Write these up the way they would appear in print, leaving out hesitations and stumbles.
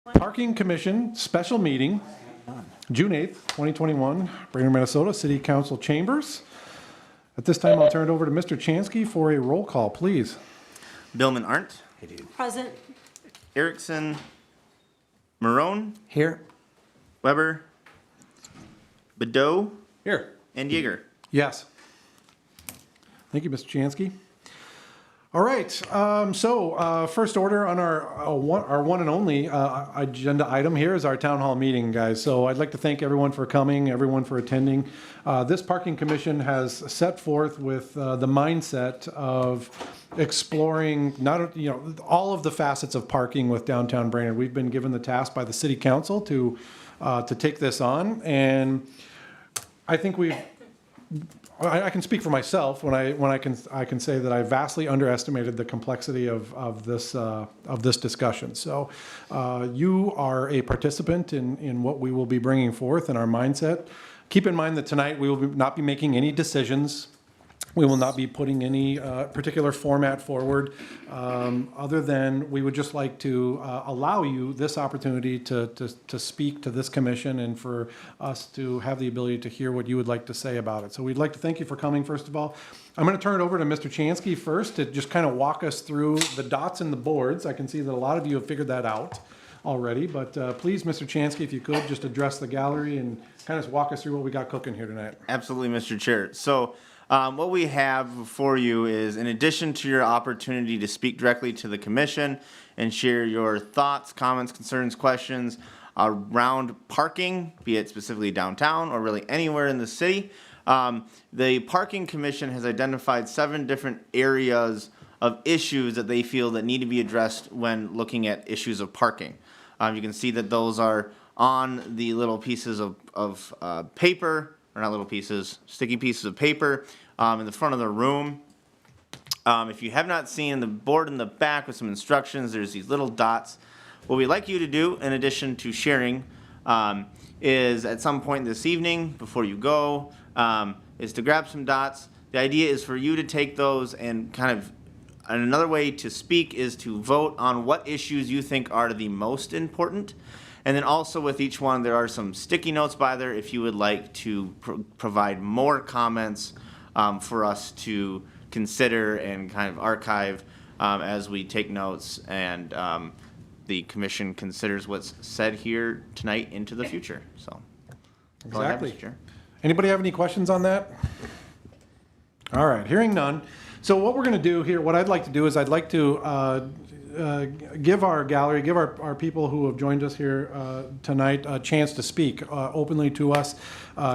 Parking Commission special meeting, June 8th, 2021, Brainerd, Minnesota, City Council Chambers. At this time, I'll turn it over to Mr. Chansky for a roll call, please. Billman Arndt. Present. Erickson. Marone. Here. Weber. Bedeau. Here. And Yeager. Yes. Thank you, Mr. Chansky. All right, first order on our one and only agenda item here is our town hall meeting, guys. So I'd like to thank everyone for coming, everyone for attending. This Parking Commission has set forth with the mindset of exploring all of the facets of parking with downtown Brainerd. We've been given the task by the City Council to take this on, and I think I can speak for myself when I can say that I vastly underestimated the complexity of this discussion. So you are a participant in what we will be bringing forth in our mindset. Keep in mind that tonight we will not be making any decisions. We will not be putting any particular format forward, other than we would just like to allow you this opportunity to speak to this commission and for us to have the ability to hear what you would like to say about it. So we'd like to thank you for coming, first of all. I'm going to turn it over to Mr. Chansky first to just kind of walk us through the dots in the boards. I can see that a lot of you have figured that out already, but please, Mr. Chansky, if you could just address the gallery and kind of walk us through what we got cooking here tonight. Absolutely, Mr. Chair. So what we have for you is, in addition to your opportunity to speak directly to the commission and share your thoughts, comments, concerns, questions around parking, be it specifically downtown or really anywhere in the city, the Parking Commission has identified 7 different areas of issues that they feel that need to be addressed when looking at issues of parking. You can see that those are on the little pieces of paper, or not little pieces, sticky pieces of paper in the front of the room. If you have not seen the board in the back with some instructions, there's these little dots. What we'd like you to do, in addition to sharing, is at some point this evening, before you go, is to grab some dots. The idea is for you to take those and and another way to speak is to vote on what issues you think are the most important. And then also with each one, there are some sticky notes by there if you would like to provide more comments for us to consider and kind of archive as we take notes and the commission considers what's said here tonight into the future. So, exactly. Anybody have any questions on that? All right, hearing none. So what we're going to do here, what I'd like to do is I'd like to give our gallery, give our people who have joined us here tonight a chance to speak openly to us.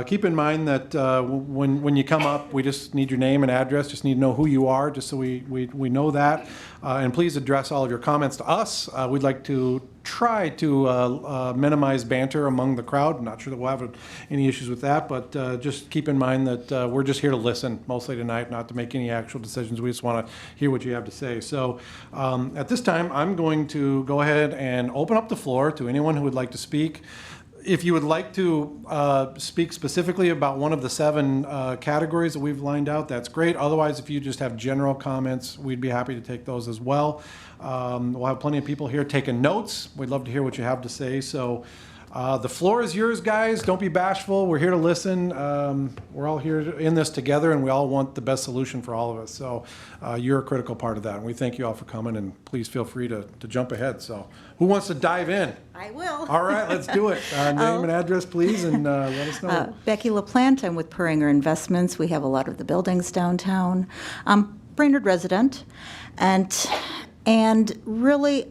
Keep in mind that when you come up, we just need your name and address, just need to know who you are, just so we know that. And please address all of your comments to us. We'd like to try to minimize banter among the crowd. I'm not sure that we'll have any issues with that, but just keep in mind that we're just here to listen mostly tonight, not to make any actual decisions. We just want to hear what you have to say. So at this time, I'm going to go ahead and open up the floor to anyone who would like to speak. If you would like to speak specifically about one of the 7 categories that we've lined out, that's great. Otherwise, if you just have general comments, we'd be happy to take those as well. We'll have plenty of people here taking notes. We'd love to hear what you have to say. So the floor is yours, guys. Don't be bashful. We're here to listen. We're all here in this together, and we all want the best solution for all of us. So you're a critical part of that, and we thank you all for coming, and please feel free to jump ahead. So who wants to dive in? I will. All right, let's do it. Name and address, please, and let us know. Becky LaPlante. I'm with Brainerd Investments. We have a lot of the buildings downtown. Brainerd resident, and really,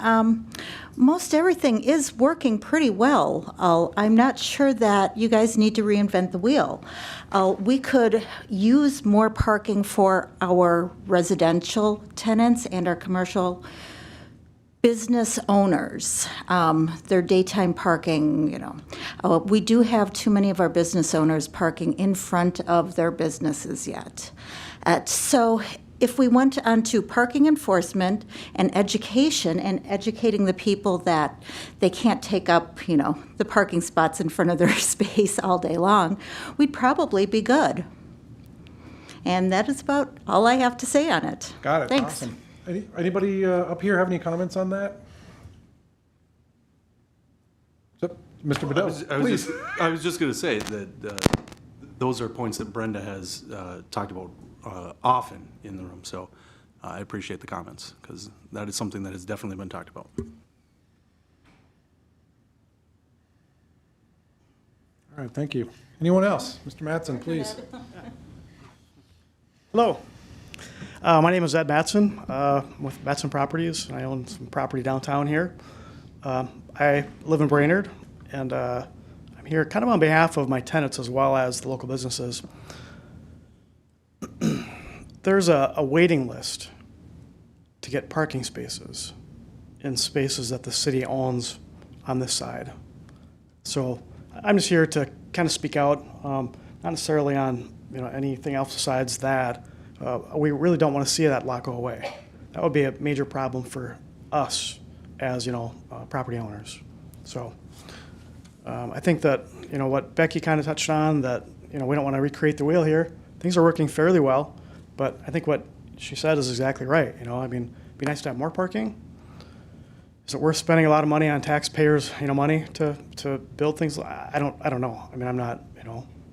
most everything is working pretty well. I'm not sure that you guys need to reinvent the wheel. We could use more parking for our residential tenants and our commercial business owners. Their daytime parking, we do have too many of our business owners parking in front of their businesses yet. So if we went on to parking enforcement and education and educating the people that they can't take up, the parking spots in front of their space all day long, we'd probably be good. And that is about all I have to say on it. Got it. Thanks. Awesome. Anybody up here have any comments on that? So, Mr. Bedell, please. I was just going to say that those are points that Brenda has talked about often in the room. So I appreciate the comments because that is something that has definitely been talked about. All right, thank you. Anyone else? Mr. Mattson, please. Hello. My name is Ed Matson with Matson Properties. I own some property downtown here. I live in Brainerd, and I'm here kind of on behalf of my tenants as well as the local businesses. There's a waiting list to get parking spaces in spaces that the city owns on this side. So I'm just here to kind of speak out, not necessarily on anything else besides that. We really don't want to see that lot go away. That would be a major problem for us as property owners. So I think that what Becky kind of touched on, that we don't want to recreate the wheel here. Things are working fairly well, but I think what she said is exactly right. I mean, it'd be nice to have more parking. Is it worth spending a lot of money on taxpayers, money to build things? I don't know. I mean, I'm not,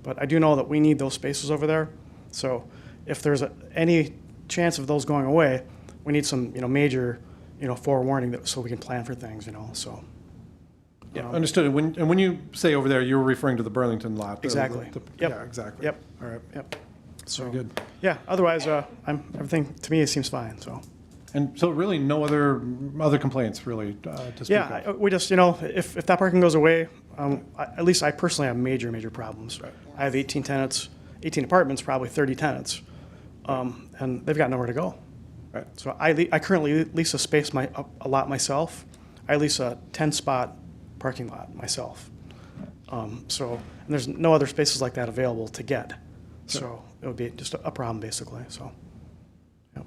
but I do know that we need those spaces over there. So if there's any chance of those going away, we need some, major, forewarning so we can plan for things, so. Understood. And when you say over there, you're referring to the Burlington lot. Exactly. Yeah, Yep. exactly. Yep. All right. Yep. So Very good. Yeah, otherwise, everything to me, it seems fine, so. And so really no other complaints really to speak Yeah, of? we just, if that parking goes away, at least I personally have major problems. Right. I have 18 tenants, 18 apartments, probably 30 tenants, and they've got nowhere to go. Right. So I currently lease a lot myself. I lease a 10-spot parking lot myself. And there's no other spaces like that available to get. So it would be just a problem, basically, so. Yep.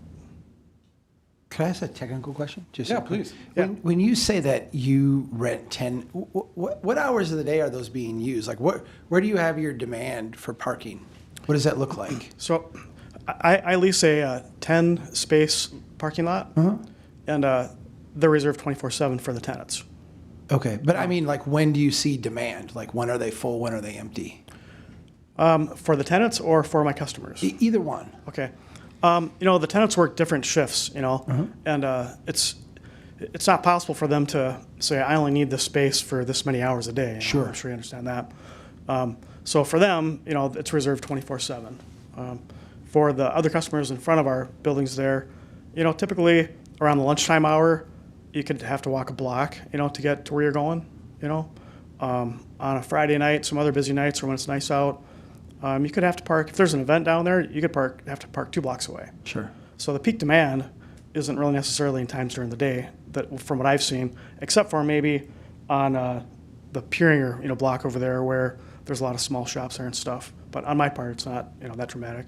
Could I ask a technical question? Just Yeah, a quick- please. When you say that you rent 10, what hours of the day are those being used? Like, where do you have your demand for parking? What does that look like? So I lease a 10-space parking lot, and they're reserved 24/7 for the tenants. Okay, but I mean, like, when do you see demand? Like, when are they full? When are they empty? For the tenants or for my customers? Either one. Okay. The tenants work different shifts, and it's not possible for them to say, I only need this space for this many hours a day. Sure. I'm sure you understand that. So for them, it's reserved 24/7. For the other customers in front of our buildings there, typically around the lunchtime hour, you could have to walk a block, to get to where you're going, on a Friday night, some other busy nights or when it's nice out, you could have to park, if there's an event down there, you could have to park 2 blocks away. Sure. So the peak demand isn't really necessarily in times during the day, that from what I've seen, except for maybe on the Puringer, block over there where there's a lot of small shops there and stuff. But on my part, it's not, that dramatic.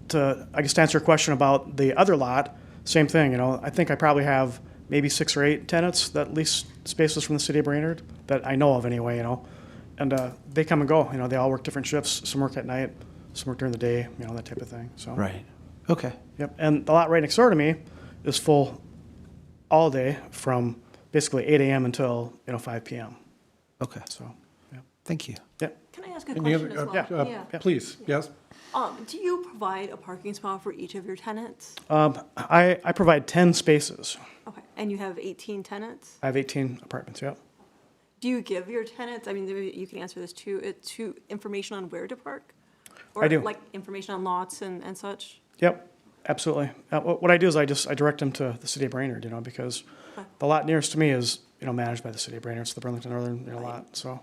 To answer your question about the other lot, same thing, I think I probably have maybe 6 or 8 tenants that lease spaces from the city of Brainerd that I know of anyway, and they come and go, they all work different shifts. Some work at night, some work during the day, that type of thing. So. Right. Okay. Yep. And the lot right next door to me is full all day from basically 8 a.m. until 5 p.m. Okay. So, yeah. Thank you. Yep. Can I ask a Any question other- as well? yeah. Please, yes? Do you provide a parking spot for each of your tenants? I provide 10 spaces. Okay, and you have 18 tenants? I have 18 apartments. Yep. Do you give your tenants, I mean, maybe you can answer this too, to information on where to park? I do. Or like information on lots and such? Yep. Absolutely. What I do is I direct them to the city of Brainerd, because Okay. the lot nearest to me is, managed by the city of Brainerd. It's the Burlington Northern lot. So.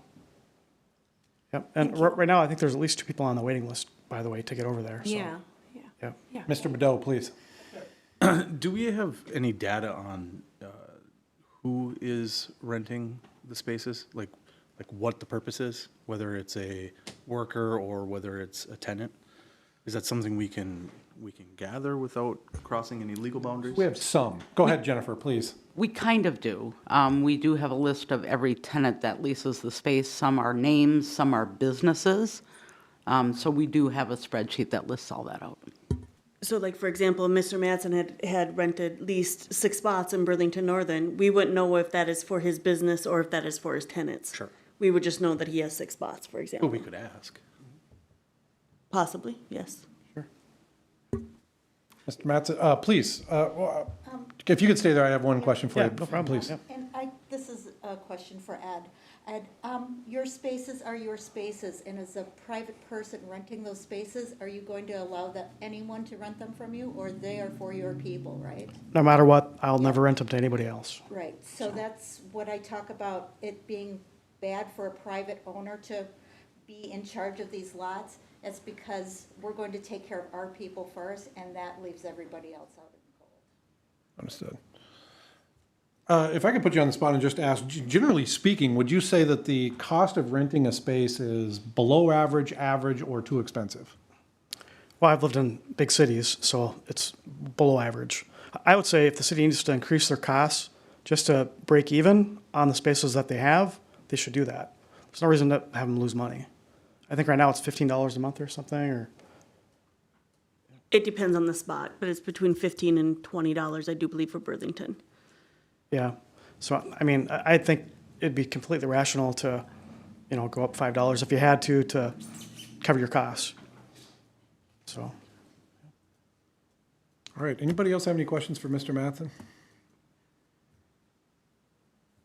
Yep. And right now, I think there's at least 2 people on the waiting list, by the way, to get over there. So. Yeah, yeah. Yep. Yeah. Mr. Bedell, please. Do we have any data on who is renting the spaces? Like what the purpose is, whether it's a worker or whether it's a tenant? Is that something we can gather without crossing any legal boundaries? We have some. Go ahead, Jennifer, please. We kind of do. We do have a list of every tenant that leases the space. Some are names, some are businesses. So we do have a spreadsheet that lists all that out. So like, for example, Mr. Mattson had rented leased 6 spots in Burlington Northern. We wouldn't know if that is for his business or if that is for his tenants. Sure. We would just know that he has 6 spots, for But example. we could ask. Possibly, yes. Mr. Mattson, please, if you could stay there, I have one question for Yeah, you. no problem. Please. Yeah. And this is a question for Ed. Ed, your spaces are your spaces, and as a private person renting those spaces, are you going to allow anyone to rent them from you, or they are for your people, right? No matter what, I'll never rent them to anybody else. Right, so that's what I talk about, it being bad for a private owner to be in charge of these lots. It's because we're going to take care of our people first, and that leaves everybody else out in the cold. Understood. If I could put you on the spot and just ask, generally speaking, would you say that the cost of renting a space is below average, average, or too expensive? Well, I've lived in big cities, so it's below average. I would say if the city needs to increase their costs just to break even on the spaces that they have, they should do that. There's no reason to have them lose money. I think right now it's $15 a month or something, or, It depends on the spot, but it's between $15 and $20, I do believe, for Burlington. yeah. So, I mean, I think it'd be completely rational to, go up $5 if you had to cover your costs. So, All right, anybody else have any questions for Mr. Mattson?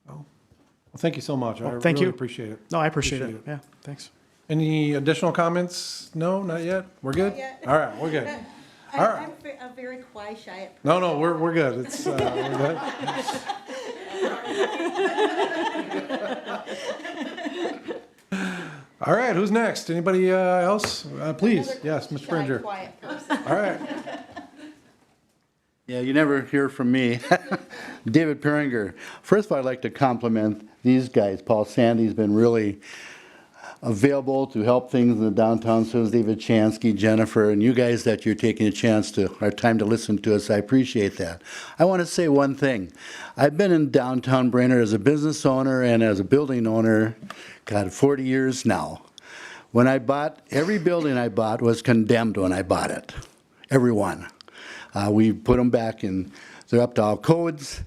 No? Well, thank you so much. I thank really you. appreciate it. no, I appreciate it. Yeah, thanks. Any additional comments? No, not yet? We're good? Not yet. All right, we're good. All right. I'm a very quiet, shy. No, we're good. It's, we're good. All right, who's next? Anybody else? Please, yes, Mr. Shy, Pringer. quiet person. All right. Yeah, you never hear from me. David Peringer. First of all, I'd like to compliment these guys. Paul Sandy's been really available to help things in the downtown, so is David Chansky, Jennifer, and you guys that you're taking a chance to, our time to listen to us. I appreciate that. I want to say one thing. I've been in downtown Brainerd as a business owner and as a building owner, God, 40 years now. When I bought, every building I bought was condemned when I bought it. Every one. We put them back in, they're up to all codes.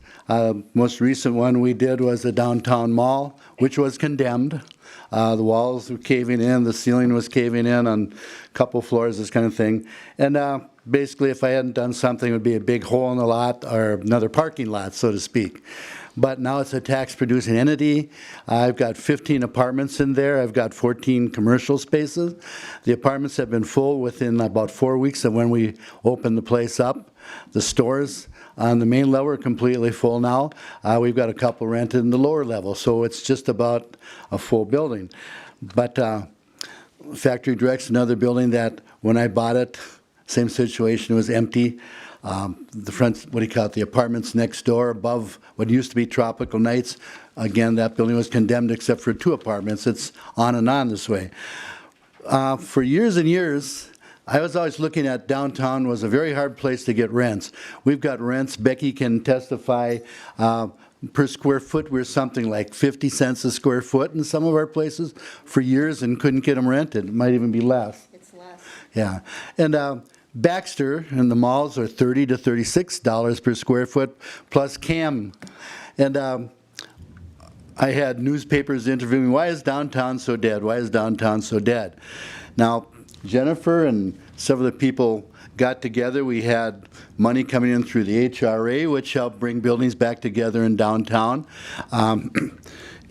Most recent one we did was the downtown mall, which was condemned. The walls were caving in, the ceiling was caving in on a couple floors, this kind of thing. And basically, if I hadn't done something, it would be a big hole in the lot or another parking lot, so to speak. But now it's a tax-producing entity. I've got 15 apartments in there. I've got 14 commercial spaces. The apartments have been full within about 4 weeks of when we opened the place up. The stores on the main level are completely full now. We've got a couple rented in the lower level, so it's just about a full building. But Factory Direct's another building that when I bought it, same situation, it was empty. The front, what do you call it, the apartments next door above what used to be Tropical Nights, again, that building was condemned except for 2 apartments. It's on and on this way. For years and years, I was always looking at downtown was a very hard place to get rents. We've got rents, Becky can testify, per square foot, we're something like 50 cents a square foot in some of our places for years and couldn't get them rented. It might even be less. It's less. Yeah. And Baxter and the malls are $30 to $36 per square foot plus CAM. And I had newspapers interviewing, why is downtown so dead? Why is downtown so dead? Now, Jennifer and several of the people got together. We had money coming in through the HRA, which helped bring buildings back together in downtown.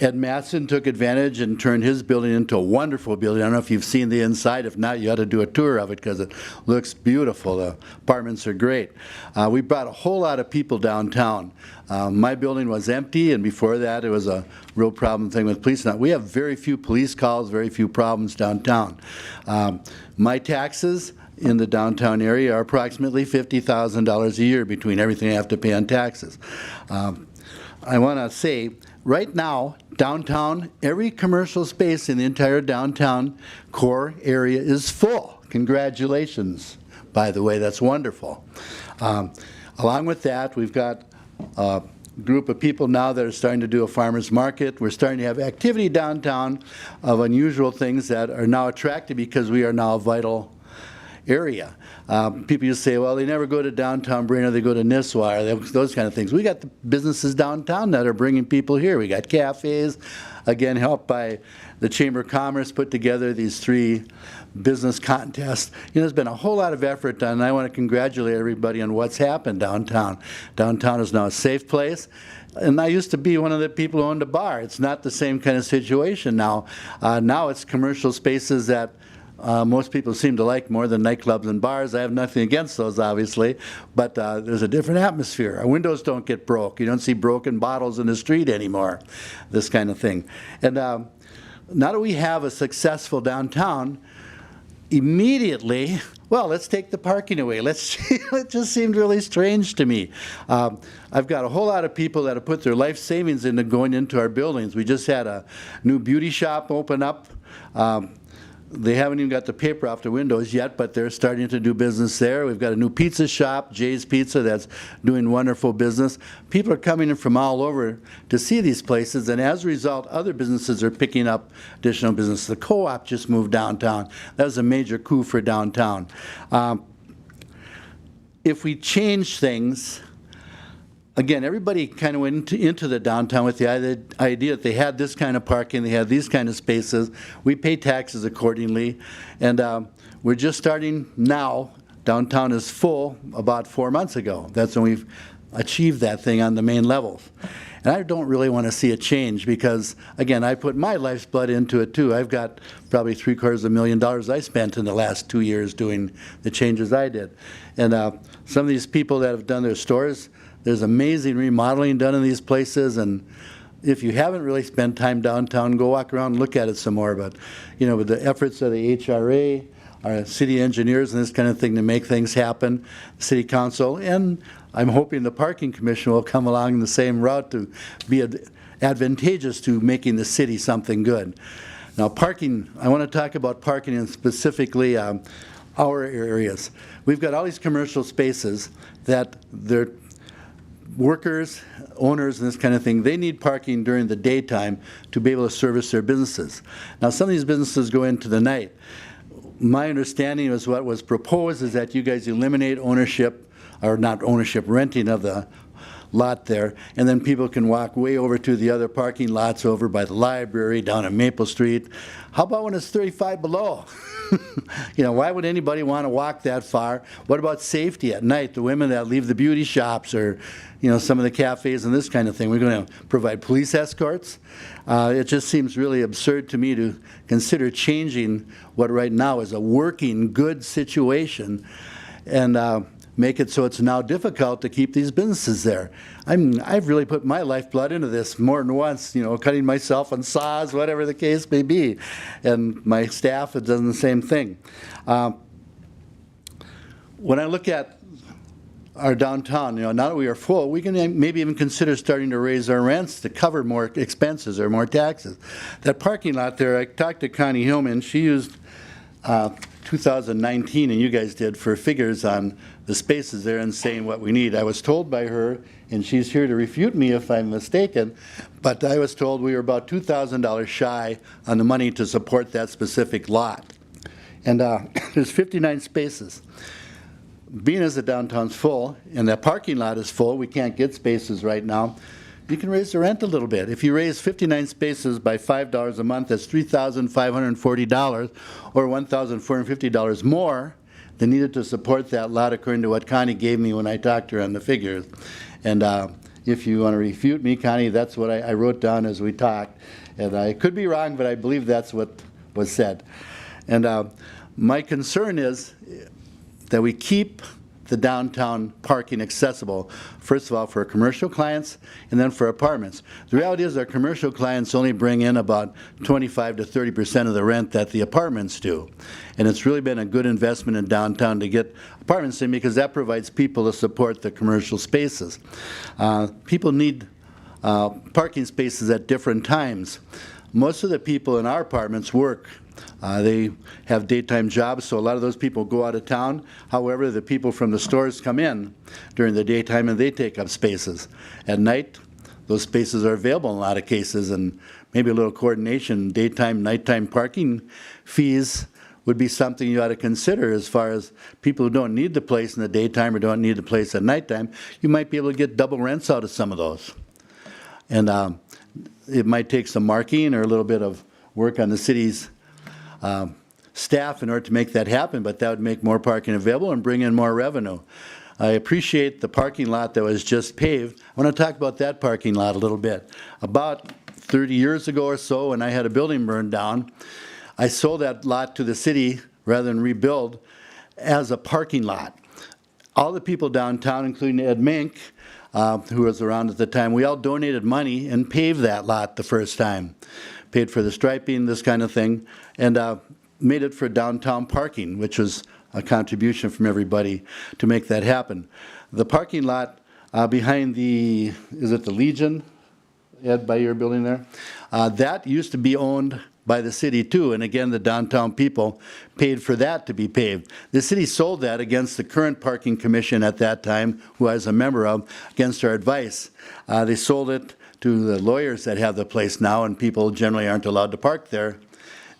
Ed Mattson took advantage and turned his building into a wonderful building. I don't know if you've seen the inside. If not, you ought to do a tour of it because it looks beautiful. The apartments are great. We brought a whole lot of people downtown. My building was empty, and before that, it was a real problem thing with police. Now, we have very few police calls, very few problems downtown. My taxes in the downtown area are approximately $50,000 a year between everything I have to pay on taxes. I want to say, right now, downtown, every commercial space in the entire downtown core area is full. Congratulations, by the way, that's wonderful. Along with that, we've got a group of people now that are starting to do a farmer's market. We're starting to have activity downtown of unusual things that are now attractive because we are now a vital area. People used to say, well, they never go to downtown Brainerd, they go to Nisswa, or those kind of things. We got the businesses downtown that are bringing people here. We got cafes, again, helped by the Chamber of Commerce, put together these 3 business contests. You know, there's been a whole lot of effort done, and I want to congratulate everybody on what's happened downtown. Downtown is now a safe place. And I used to be one of the people who owned a bar. It's not the same kind of situation now. Now it's commercial spaces that most people seem to like more than nightclubs and bars. I have nothing against those, obviously, but there's a different atmosphere. Our windows don't get broke. You don't see broken bottles in the street anymore, this kind of thing. And now that we have a successful downtown, immediately, well, let's take the parking away. It just seemed really strange to me. I've got a whole lot of people that have put their life savings into going into our buildings. We just had a new beauty shop open up. They haven't even got the paper off the windows yet, but they're starting to do business there. We've got a new pizza shop, Jay's Pizza, that's doing wonderful business. People are coming in from all over to see these places, and as a result, other businesses are picking up additional business. The co-op just moved downtown. That was a major coup for downtown. If we change things, again, everybody kind of went into the downtown with the idea that they had this kind of parking, they had these kind of spaces. We pay taxes accordingly, and we're just starting now. Downtown is full about 4 months ago. That's when we've achieved that thing on the main levels. And I don't really want to see a change because, again, I put my life's blood into it too. I've got probably $750,000 I spent in the last 2 years doing the changes I did. And some of these people that have done their stores, there's amazing remodeling done in these places, and if you haven't really spent time downtown, go walk around and look at it some more. But, you know, with the efforts of the HRA, our city engineers and this kind of thing to make things happen, the city council, and I'm hoping the parking commission will come along the same route to be advantageous to making the city something good. Now, parking, I want to talk about parking and specifically our areas. We've got all these commercial spaces that they're workers, owners, and this kind of thing, they need parking during the daytime to be able to service their businesses. Now, some of these businesses go into the night. My understanding is what was proposed is that you guys eliminate ownership, or not ownership, renting of the lot there, and then people can walk way over to the other parking lots over by the library, down on Maple Street. How about when it's 35 below? You know, why would anybody want to walk that far? What about safety at night? The women that leave the beauty shops or, you know, some of the cafes and this kind of thing. We're going to provide police escorts. It just seems really absurd to me to consider changing what right now is a working, good situation and make it so it's now difficult to keep these businesses there. I've really put my lifeblood into this more than once, you know, cutting myself on saws, whatever the case may be. And my staff has done the same thing. When I look at our downtown, you know, now that we are full, we can maybe even consider starting to raise our rents to cover more expenses or more taxes. That parking lot there, I talked to Connie Hillman. She used 2019, and you guys did, for figures on the spaces there and saying what we need. I was told by her, and she's here to refute me if I'm mistaken, but I was told we were about $2,000 shy on the money to support that specific lot. And there's 59 spaces. Being as the downtown's full and that parking lot is full, we can't get spaces right now, you can raise the rent a little bit. If you raise 59 spaces by $5 a month, that's $3,540 or $1,450 more than needed to support that lot, according to what Connie gave me when I talked to her on the figures. And if you want to refute me, Connie, that's what I wrote down as we talked. And I could be wrong, but I believe that's what was said. And my concern is that we keep the downtown parking accessible, first of all, for commercial clients and then for apartments. The reality is our commercial clients only bring in about 25 to 30% of the rent that the apartments do. And it's really been a good investment in downtown to get apartments in because that provides people to support the commercial spaces. People need parking spaces at different times. Most of the people in our apartments work. They have daytime jobs, so a lot of those people go out of town. However, the people from the stores come in during the daytime and they take up spaces. At night, those spaces are available in a lot of cases, and maybe a little coordination, daytime, nighttime parking fees would be something you ought to consider as far as people who don't need the place in the daytime or don't need the place at nighttime. You might be able to get double rents out of some of those. And it might take some marking or a little bit of work on the city's staff in order to make that happen, but that would make more parking available and bring in more revenue. I appreciate the parking lot that was just paved. I want to talk about that parking lot a little bit. About 30 years ago or so, when I had a building burned down, I sold that lot to the city rather than rebuild as a parking lot. All the people downtown, including Ed Mink, who was around at the time, we all donated money and paved that lot the first time. Paid for the striping, this kind of thing, and made it for downtown parking, which was a contribution from everybody to make that happen. The parking lot behind the, is it the Legion, Ed, by your building there? That used to be owned by the city too, and again, the downtown people paid for that to be paved. The city sold that against the current parking commission at that time, who I was a member of, against our advice. They sold it to the lawyers that have the place now, and people generally aren't allowed to park there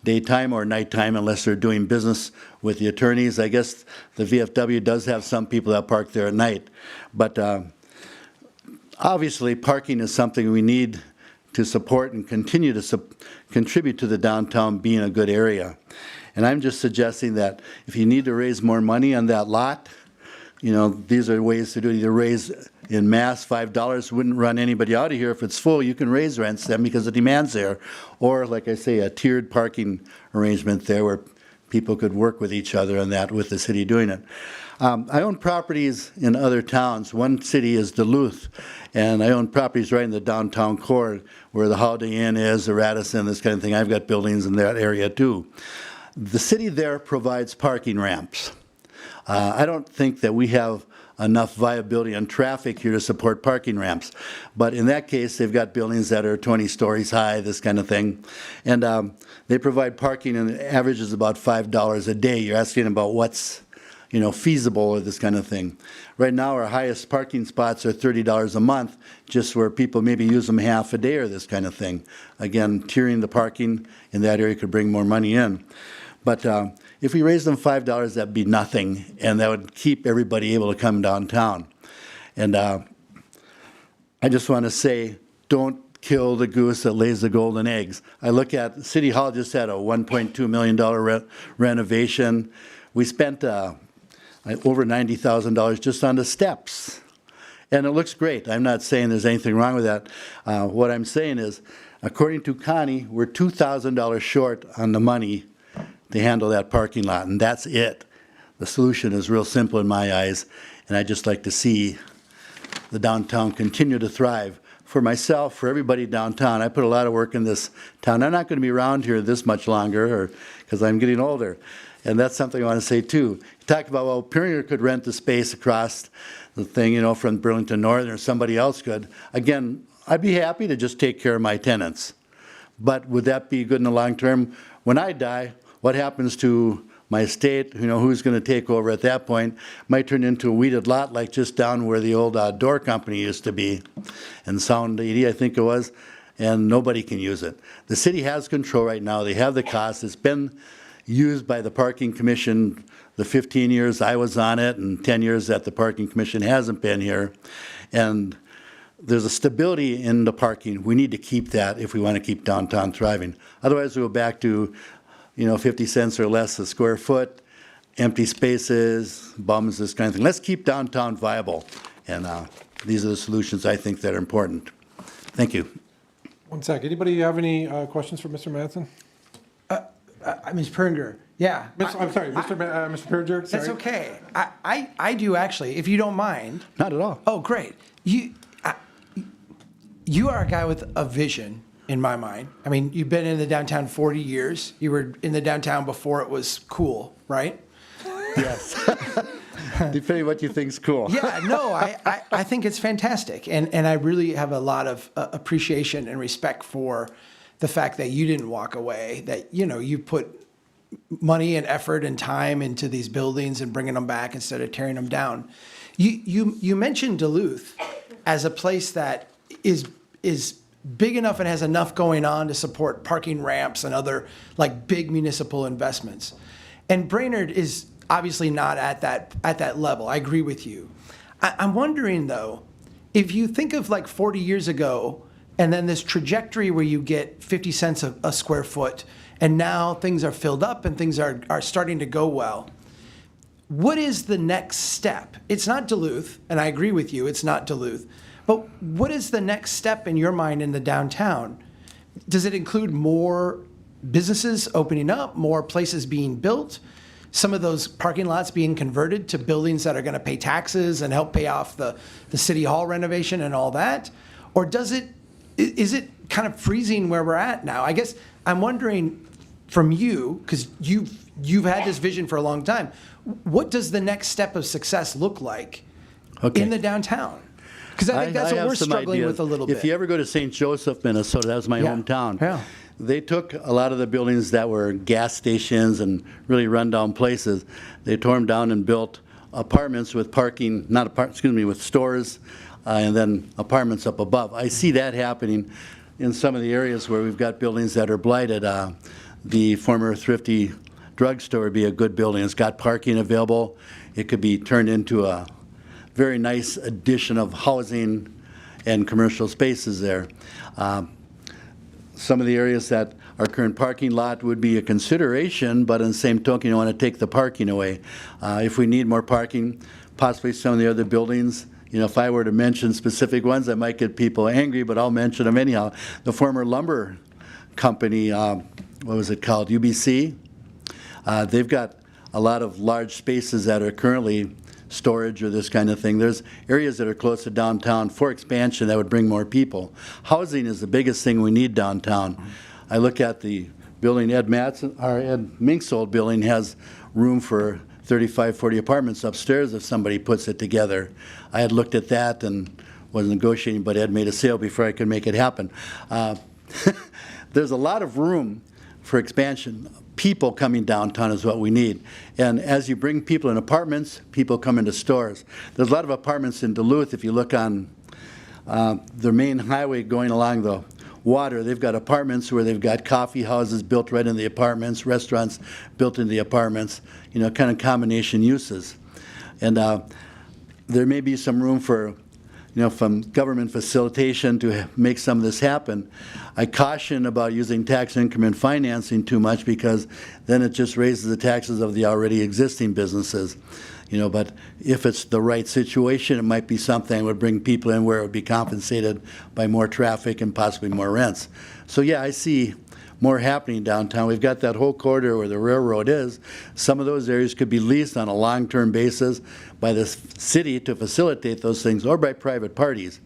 daytime or nighttime unless they're doing business with the attorneys. I guess the VFW does have some people that park there at night. But obviously, parking is something we need to support and continue to contribute to the downtown being a good area. And I'm just suggesting that if you need to raise more money on that lot, you know, these are ways to do it. Either raise in mass $5 wouldn't run anybody out of here. If it's full, you can raise rents then because the demand's there. Or, like I say, a tiered parking arrangement there where people could work with each other on that with the city doing it. I own properties in other towns. One city is Duluth, and I own properties right in the downtown core where the Holiday Inn is, the Radisson, this kind of thing. I've got buildings in that area too. The city there provides parking ramps. I don't think that we have enough viability on traffic here to support parking ramps. But in that case, they've got buildings that are 20 stories high, this kind of thing. And they provide parking, and the average is about $5 a day. You're asking about what's, you know, feasible or this kind of thing. Right now, our highest parking spots are $30 a month, just where people maybe use them half a day or this kind of thing. Again, tiering the parking in that area could bring more money in. But if we raised them $5, that'd be nothing, and that would keep everybody able to come downtown. And I just want to say, don't kill the goose that lays the golden eggs. I look at, City Hall just had a $1.2 million renovation. We spent over $90,000 just on the steps. And it looks great. I'm not saying there's anything wrong with that. What I'm saying is, according to Connie, we're $2,000 short on the money to handle that parking lot, and that's it. The solution is real simple in my eyes, and I'd just like to see the downtown continue to thrive. For myself, for everybody downtown, I put a lot of work in this town. I'm not going to be around here this much longer because I'm getting older, and that's something I want to say too. You talked about, well, Perimeter could rent the space across the thing, you know, from Burlington Northern, or somebody else could. Again, I'd be happy to just take care of my tenants, but would that be good in the long term? When I die, what happens to my estate? You know, who's going to take over at that point? Might turn into a weeded lot like just down where the old door company used to be, and Sound 80, I think it was, and nobody can use it. The city has control right now. They have the cost. It's been used by the Parking Commission the 15 years I was on it, and 10 years that the Parking Commission hasn't been here. And there's a stability in the parking. We need to keep that if we want to keep downtown thriving. Otherwise, we'll go back to, you know, 50 cents or less a square foot, empty spaces, bums, this kind of thing. Let's keep downtown viable. And these are the solutions I think that are important. Thank you. One sec. Anybody have any questions for Mr. Mattson? Ms. Peringer, yeah. I'm sorry, Mr. Perger, sorry. That's okay. I do actually, if you don't mind. Not at all. Oh, great. You are a guy with a vision, in my mind. I mean, you've been in the downtown 40 years. You were in the downtown before it was cool, right? Yes. Depending what you think's cool. Yeah, no, I think it's fantastic. And I really have a lot of appreciation and respect for the fact that you didn't walk away, that, you know, you put money and effort and time into these buildings and bringing them back instead of tearing them down. You mentioned Duluth as a place that is big enough and has enough going on to support parking ramps and other like big municipal investments. And Brainerd is obviously not at that level. I agree with you. I'm wondering though, if you think of like 40 years ago, and then this trajectory where you get 50 cents a square foot, and now things are filled up and things are starting to go well. What is the next step? It's not Duluth, and I agree with you, it's not Duluth. But what is the next step in your mind in the downtown? Does it include more businesses opening up, more places being built, some of those parking lots being converted to buildings that are going to pay taxes and help pay off the city hall renovation and all that? Or is it kind of freezing where we're at now? I guess I'm wondering from you, because you've had this vision for a long time, what does the next step of success look like in the downtown? Because I think that's what we're struggling with a little bit. If you ever go to St. Joseph, Minnesota, that was my hometown. Yeah. They took a lot of the buildings that were gas stations and really rundown places. They tore them down and built apartments with parking, with stores, and then apartments up above. I see that happening in some of the areas where we've got buildings that are blighted. The former Thrifty drugstore would be a good building. It's got parking available. It could be turned into a very nice addition of housing and commercial spaces there. Some of the areas that our current parking lot would be a consideration, but in the same token, you want to take the parking away. If we need more parking, possibly some of the other buildings, if I were to mention specific ones, I might get people angry, but I'll mention them anyhow. The former lumber company, what was it called, UBC? They've got a lot of large spaces that are currently storage or this kind of thing. There's areas that are close to downtown for expansion that would bring more people. Housing is the biggest thing we need downtown. I look at the building Ed Mink's old building has room for 35, 40 apartments upstairs if somebody puts it together. I had looked at that and was negotiating, but Ed made a sale before I could make it happen. There's a lot of room for expansion. People coming downtown is what we need. And as you bring people in apartments, people come into stores. There's a lot of apartments in Duluth. If you look on the main highway going along the water, they've got apartments where they've got coffee houses built right in the apartments, restaurants built in the apartments, kind of combination uses. And there may be some room for from government facilitation to make some of this happen. I caution about using tax increment financing too much because then it just raises the taxes of the already existing businesses. But if it's the right situation, it might be something that would bring people in where it would be compensated by more traffic and possibly more rents. So yeah, I see more happening downtown. We've got that whole corridor where the railroad is. Some of those areas could be leased on a long-term basis by the city to facilitate those things, or by private parties.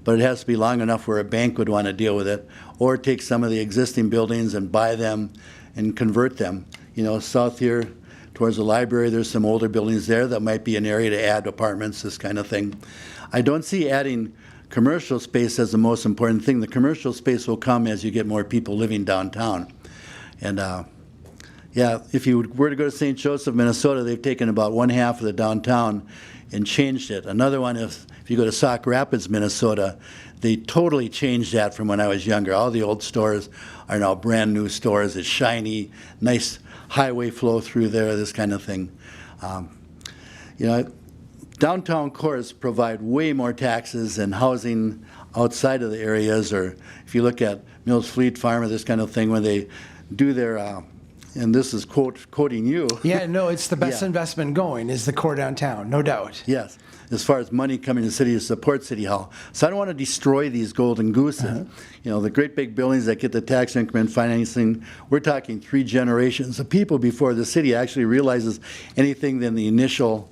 But it has to be long enough where a bank would want to deal with it, or take some of the existing buildings and buy them and convert them. South here towards the library, there's some older buildings there that might be an area to add apartments, this kind of thing. I don't see adding commercial space as the most important thing. The commercial space will come as you get more people living downtown. And if you were to go to St. Joseph, Minnesota, they've taken about one half of the downtown and changed it. Another one, if you go to Sauk Rapids, Minnesota, they totally changed that from when I was younger. All the old stores are now brand new stores. It's shiny, nice highway flow through there, this kind of thing. Downtown cores provide way more taxes and housing outside of the areas, or if you look at Mills Fleet Farm or this kind of thing, when they do their, and this is quoting you. Yeah, no, it's the best investment going is the core downtown, no doubt. Yes, as far as money coming to the city to support City Hall. So I don't want to destroy these golden gooses. The great big buildings that get the tax increment financing, we're talking 3 generations of people before the city actually realizes anything than the initial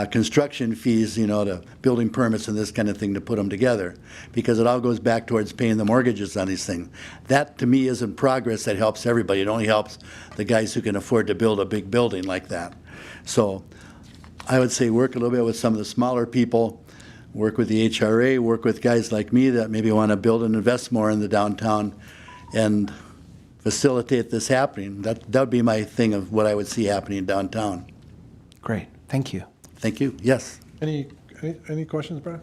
construction fees, to building permits and this kind of thing to put them together, because it all goes back towards paying the mortgages on these things. That, to me, isn't progress that helps everybody. It only helps the guys who can afford to build a big building like that. So I would say work a little bit with some of the smaller people, work with the HRA, work with guys like me that maybe want to build and invest more in the downtown and facilitate this happening. That would be my thing of what I would see happening downtown. Great, thank you. Thank you. Yes. Any questions, Brad?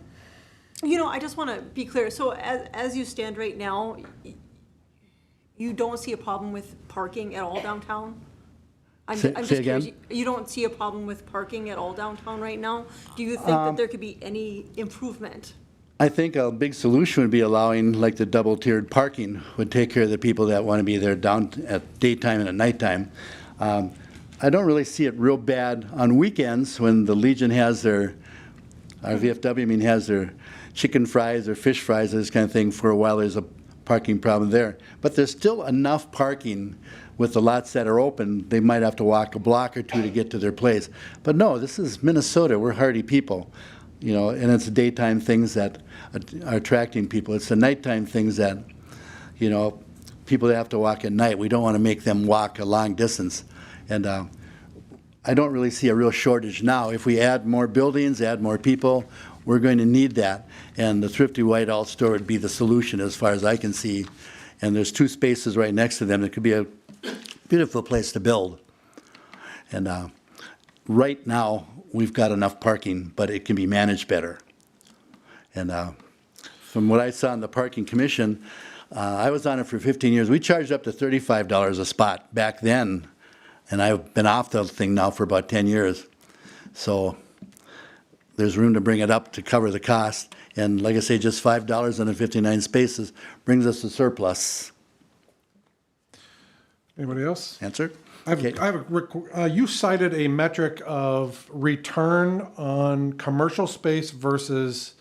I just want to be clear. So as you stand right now, you don't see a problem with parking at all downtown? I'm Say just again? curious, you don't see a problem with parking at all downtown right now? Do you think that there could be any improvement? I think a big solution would be allowing like the double-tiered parking would take care of the people that want to be there down at daytime and at nighttime. I don't really see it real bad on weekends when the Legion has their, our VFW, I mean, has their chicken fries or fish fries, this kind of thing. For a while, there's a parking problem there. But there's still enough parking with the lots that are open. They might have to walk a block or two to get to their place. But no, this is Minnesota. We're hardy people. You know, and it's the daytime things that are attracting people. It's the nighttime things that, you know, people that have to walk at night. We don't want to make them walk a long distance. And I don't really see a real shortage now. If we add more buildings, add more people, we're going to need that. And the Thrifty Whitehall store would be the solution as far as I can see. And there's 2 spaces right next to them. It could be a beautiful place to build. And right now, we've got enough parking, but it can be managed better. And from what I saw in the Parking Commission, I was on it for 15 years. We charged up to $35 a spot back then, and I've been off the thing now for about 10 years. So there's room to bring it up to cover the cost. And like I say, just $5 on the 59 spaces brings us a surplus. Anybody else? Answer? I have you cited a metric of return on commercial space versus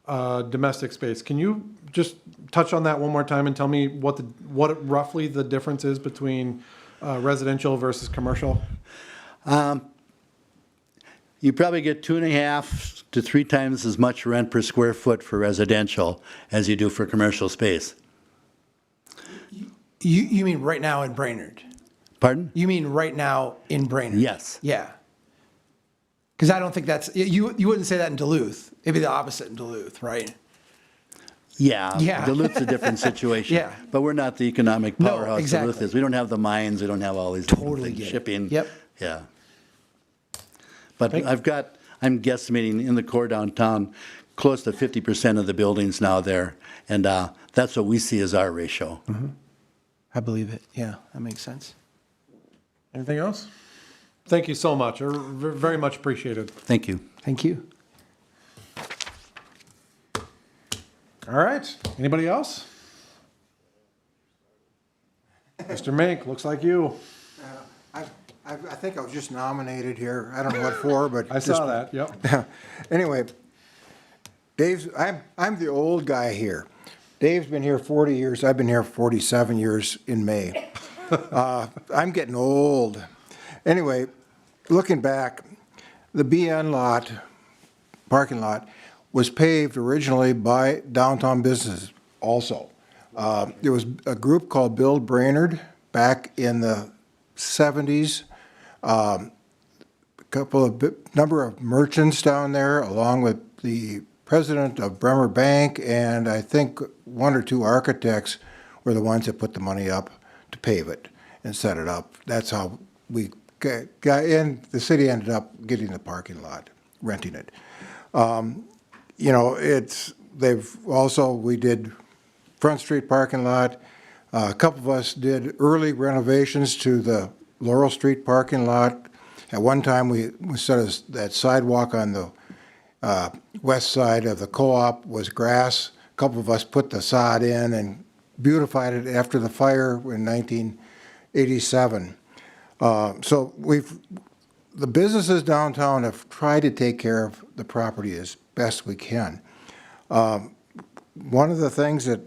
domestic space. Can you just touch on that one more time and tell me what roughly the difference is between residential versus commercial? You probably get 2.5 to 3 times as much rent per square foot for residential as you do for commercial space. You mean right now in Brainerd? Pardon? You mean right now in Brainerd? Yes. Yeah. Because I don't think that's, you wouldn't say that in Duluth. It'd be the opposite in Duluth, right? Yeah. Yeah. Duluth's a different situation. Yeah. But we're not the economic No, powerhouse exactly. Duluth is. We don't have the mines, we don't have all these different Totally things, get it. shipping. Yep. Yeah. But I'm guesstimating in the core downtown, close to 50% of the buildings now there. And that's what we see as our ratio. I believe it. Yeah, that makes sense. Anything else? Thank you so much. Very much appreciated. Thank you. Thank you. All right. Anybody else? Mr. Mink, looks like you. I think I was just nominated here. I don't know what for, but. I saw that, yep. Anyway, I'm the old guy here. Dave's been here 40 years. I've been here 47 years in May. I'm getting old. Anyway, looking back, the BN lot, parking lot, was paved originally by downtown businesses also. There was a group called Build Brainerd back in the 70s. Number of merchants down there, along with the president of Bremer Bank, and I think 1 or 2 architects were the ones that put the money up to pave it and set it up. That's how we got in. The city ended up getting the parking lot, renting it. You know, we did Front Street parking lot. A couple of us did early renovations to the Laurel Street parking lot. At one time, we set that sidewalk on the west side of the co-op was grass. A couple of us put the sod in and beautified it after the fire in 1987. So the businesses downtown have tried to take care of the property as best we can. One of the things that,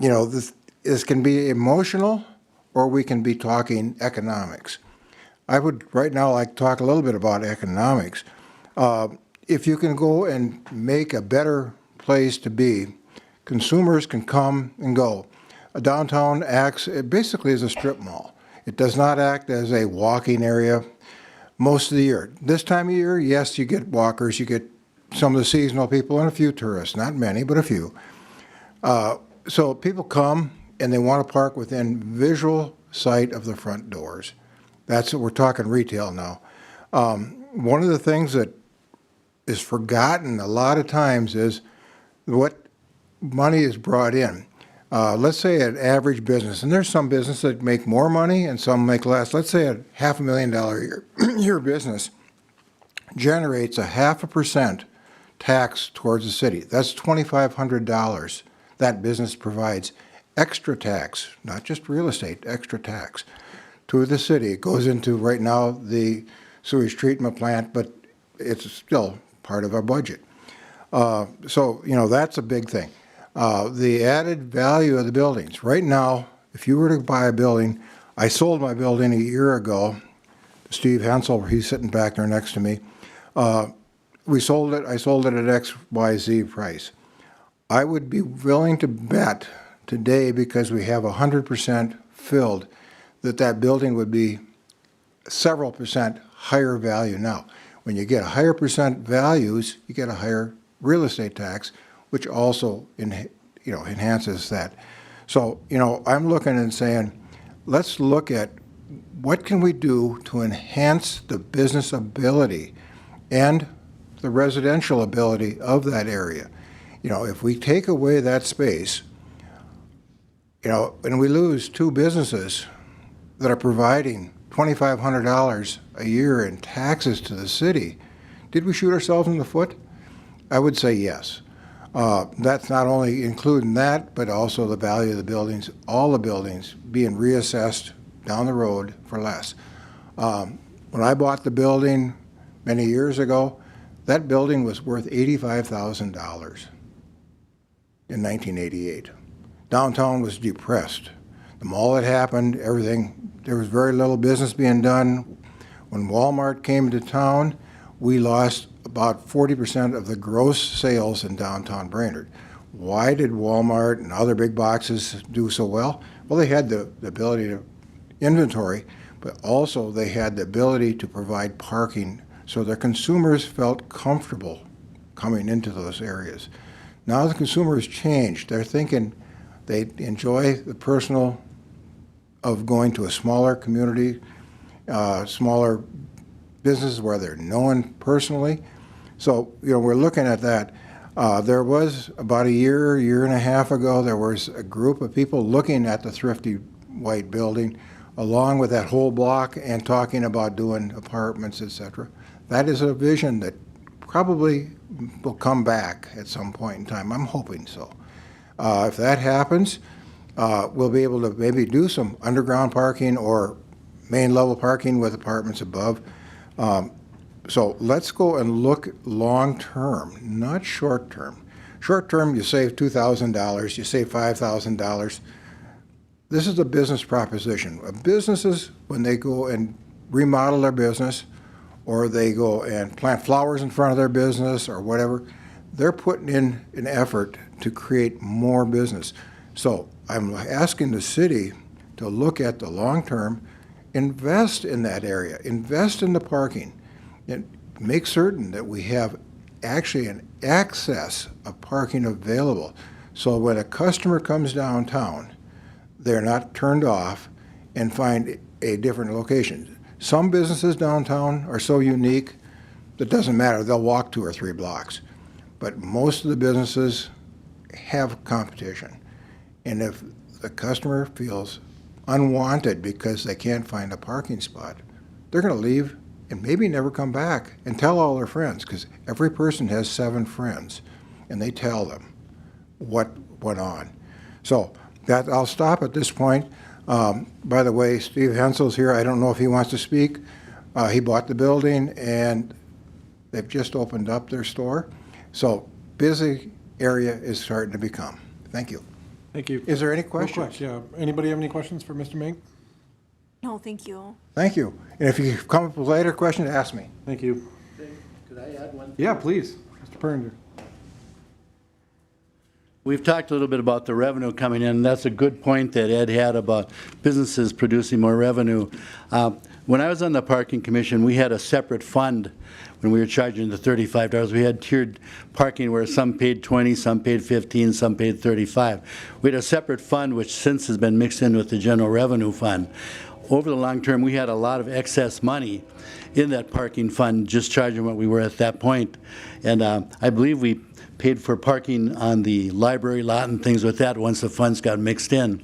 you know, this can be emotional, or we can be talking economics. I would right now like to talk a little bit about economics. If you can go and make a better place to be, consumers can come and go. A downtown acts basically as a strip mall. It does not act as a walking area most of the year. This time of year, yes, you get walkers, you get some of the seasonal people and a few tourists, not many, but a few. So people come and they want to park within visual sight of the front doors. That's what we're talking retail now. One of the things that is forgotten a lot of times is what money is brought in. let's say an average business, and there's some businesses that make more money and some make less. Let's say a $500,000 a year business generates a 0.5% tax towards the city. That's $2,500 that business provides extra tax, not just real estate, extra tax to the city. It goes into, right now, the sewage treatment plant, but it's still part of our budget. So, that's a big thing. The added value of the buildings. Right now, if you were to buy a building, I sold my building a year ago. Steve Hensel, he's sitting back there next to me. I sold it at XYZ price. I would be willing to bet today, because we have 100% filled, that building would be several percent higher value now. When you get a higher percent values, you get a higher real estate tax, which also enhances that. So, I'm looking and saying, let's look at what can we do to enhance the business ability and the residential ability of that area. If we take away that space, and we lose two businesses that are providing $2,500 a year in taxes to the city, did we shoot ourselves in the foot? I would say yes. That's not only including that, but also the value of the buildings, all the buildings being reassessed down the road for less. When I bought the building many years ago, that building was worth $85,000 in 1988. Downtown was depressed. The mall had happened, everything, there was very little business being done. When Walmart came to town, we lost about 40% of the gross sales in downtown Brainerd. Why did Walmart and other big boxes do so well? Well, they had the ability to inventory, but also they had the ability to provide parking so their consumers felt comfortable coming into those areas. Now the consumer has changed. They're thinking they enjoy the personal of going to a smaller community, smaller businesses where they're known personally. So, we're looking at that. There was about a year and a half ago, there was a group of people looking at the Thrifty White building along with that whole block and talking about doing apartments, etc. That is a vision that probably will come back at some point in time. I'm hoping so. If that happens, we'll be able to maybe do some underground parking or main level parking with apartments above. So let's go and look long term, not short term. Short term, you save $2,000, you save $5,000. This is a business proposition. Businesses, when they go and remodel their business, or they go and plant flowers in front of their business or whatever, they're putting in an effort to create more business. So I'm asking the city to look at the long term, invest in that area, invest in the parking, and make certain that we have actually an access of parking available. So when a customer comes downtown, they're not turned off and find a different location. Some businesses downtown are so unique that it doesn't matter, they'll walk 2 or 3 blocks. But most of the businesses have competition. And if the customer feels unwanted because they can't find a parking spot, they're going to leave and maybe never come back and tell all their friends, because every person has 7 friends, and they tell them what went on. So that I'll stop at this point. By the way, Steve Hensel's here. I don't know if he wants to speak. He bought the building, and they've just opened up their store. So busy area is starting to become. Thank you. Thank you. Is there any Real questions? quick, yeah. Anybody have any questions for Mr. Mink? No, thank you. Thank you. And if you come up with a later question, ask me. Thank you. Could I add one? Yeah, please, Mr. Perringer. We've talked a little bit about the revenue coming in. That's a good point that Ed had about businesses producing more revenue. When I was on the parking commission, we had a separate fund when we were charging the $35. We had tiered parking where some paid 20, some paid 15, some paid 35. We had a separate fund which since has been mixed in with the general revenue fund. Over the long term, we had a lot of excess money in that parking fund, just charging what we were at that point. And I believe we paid for parking on the library lot and things with that once the funds got mixed in.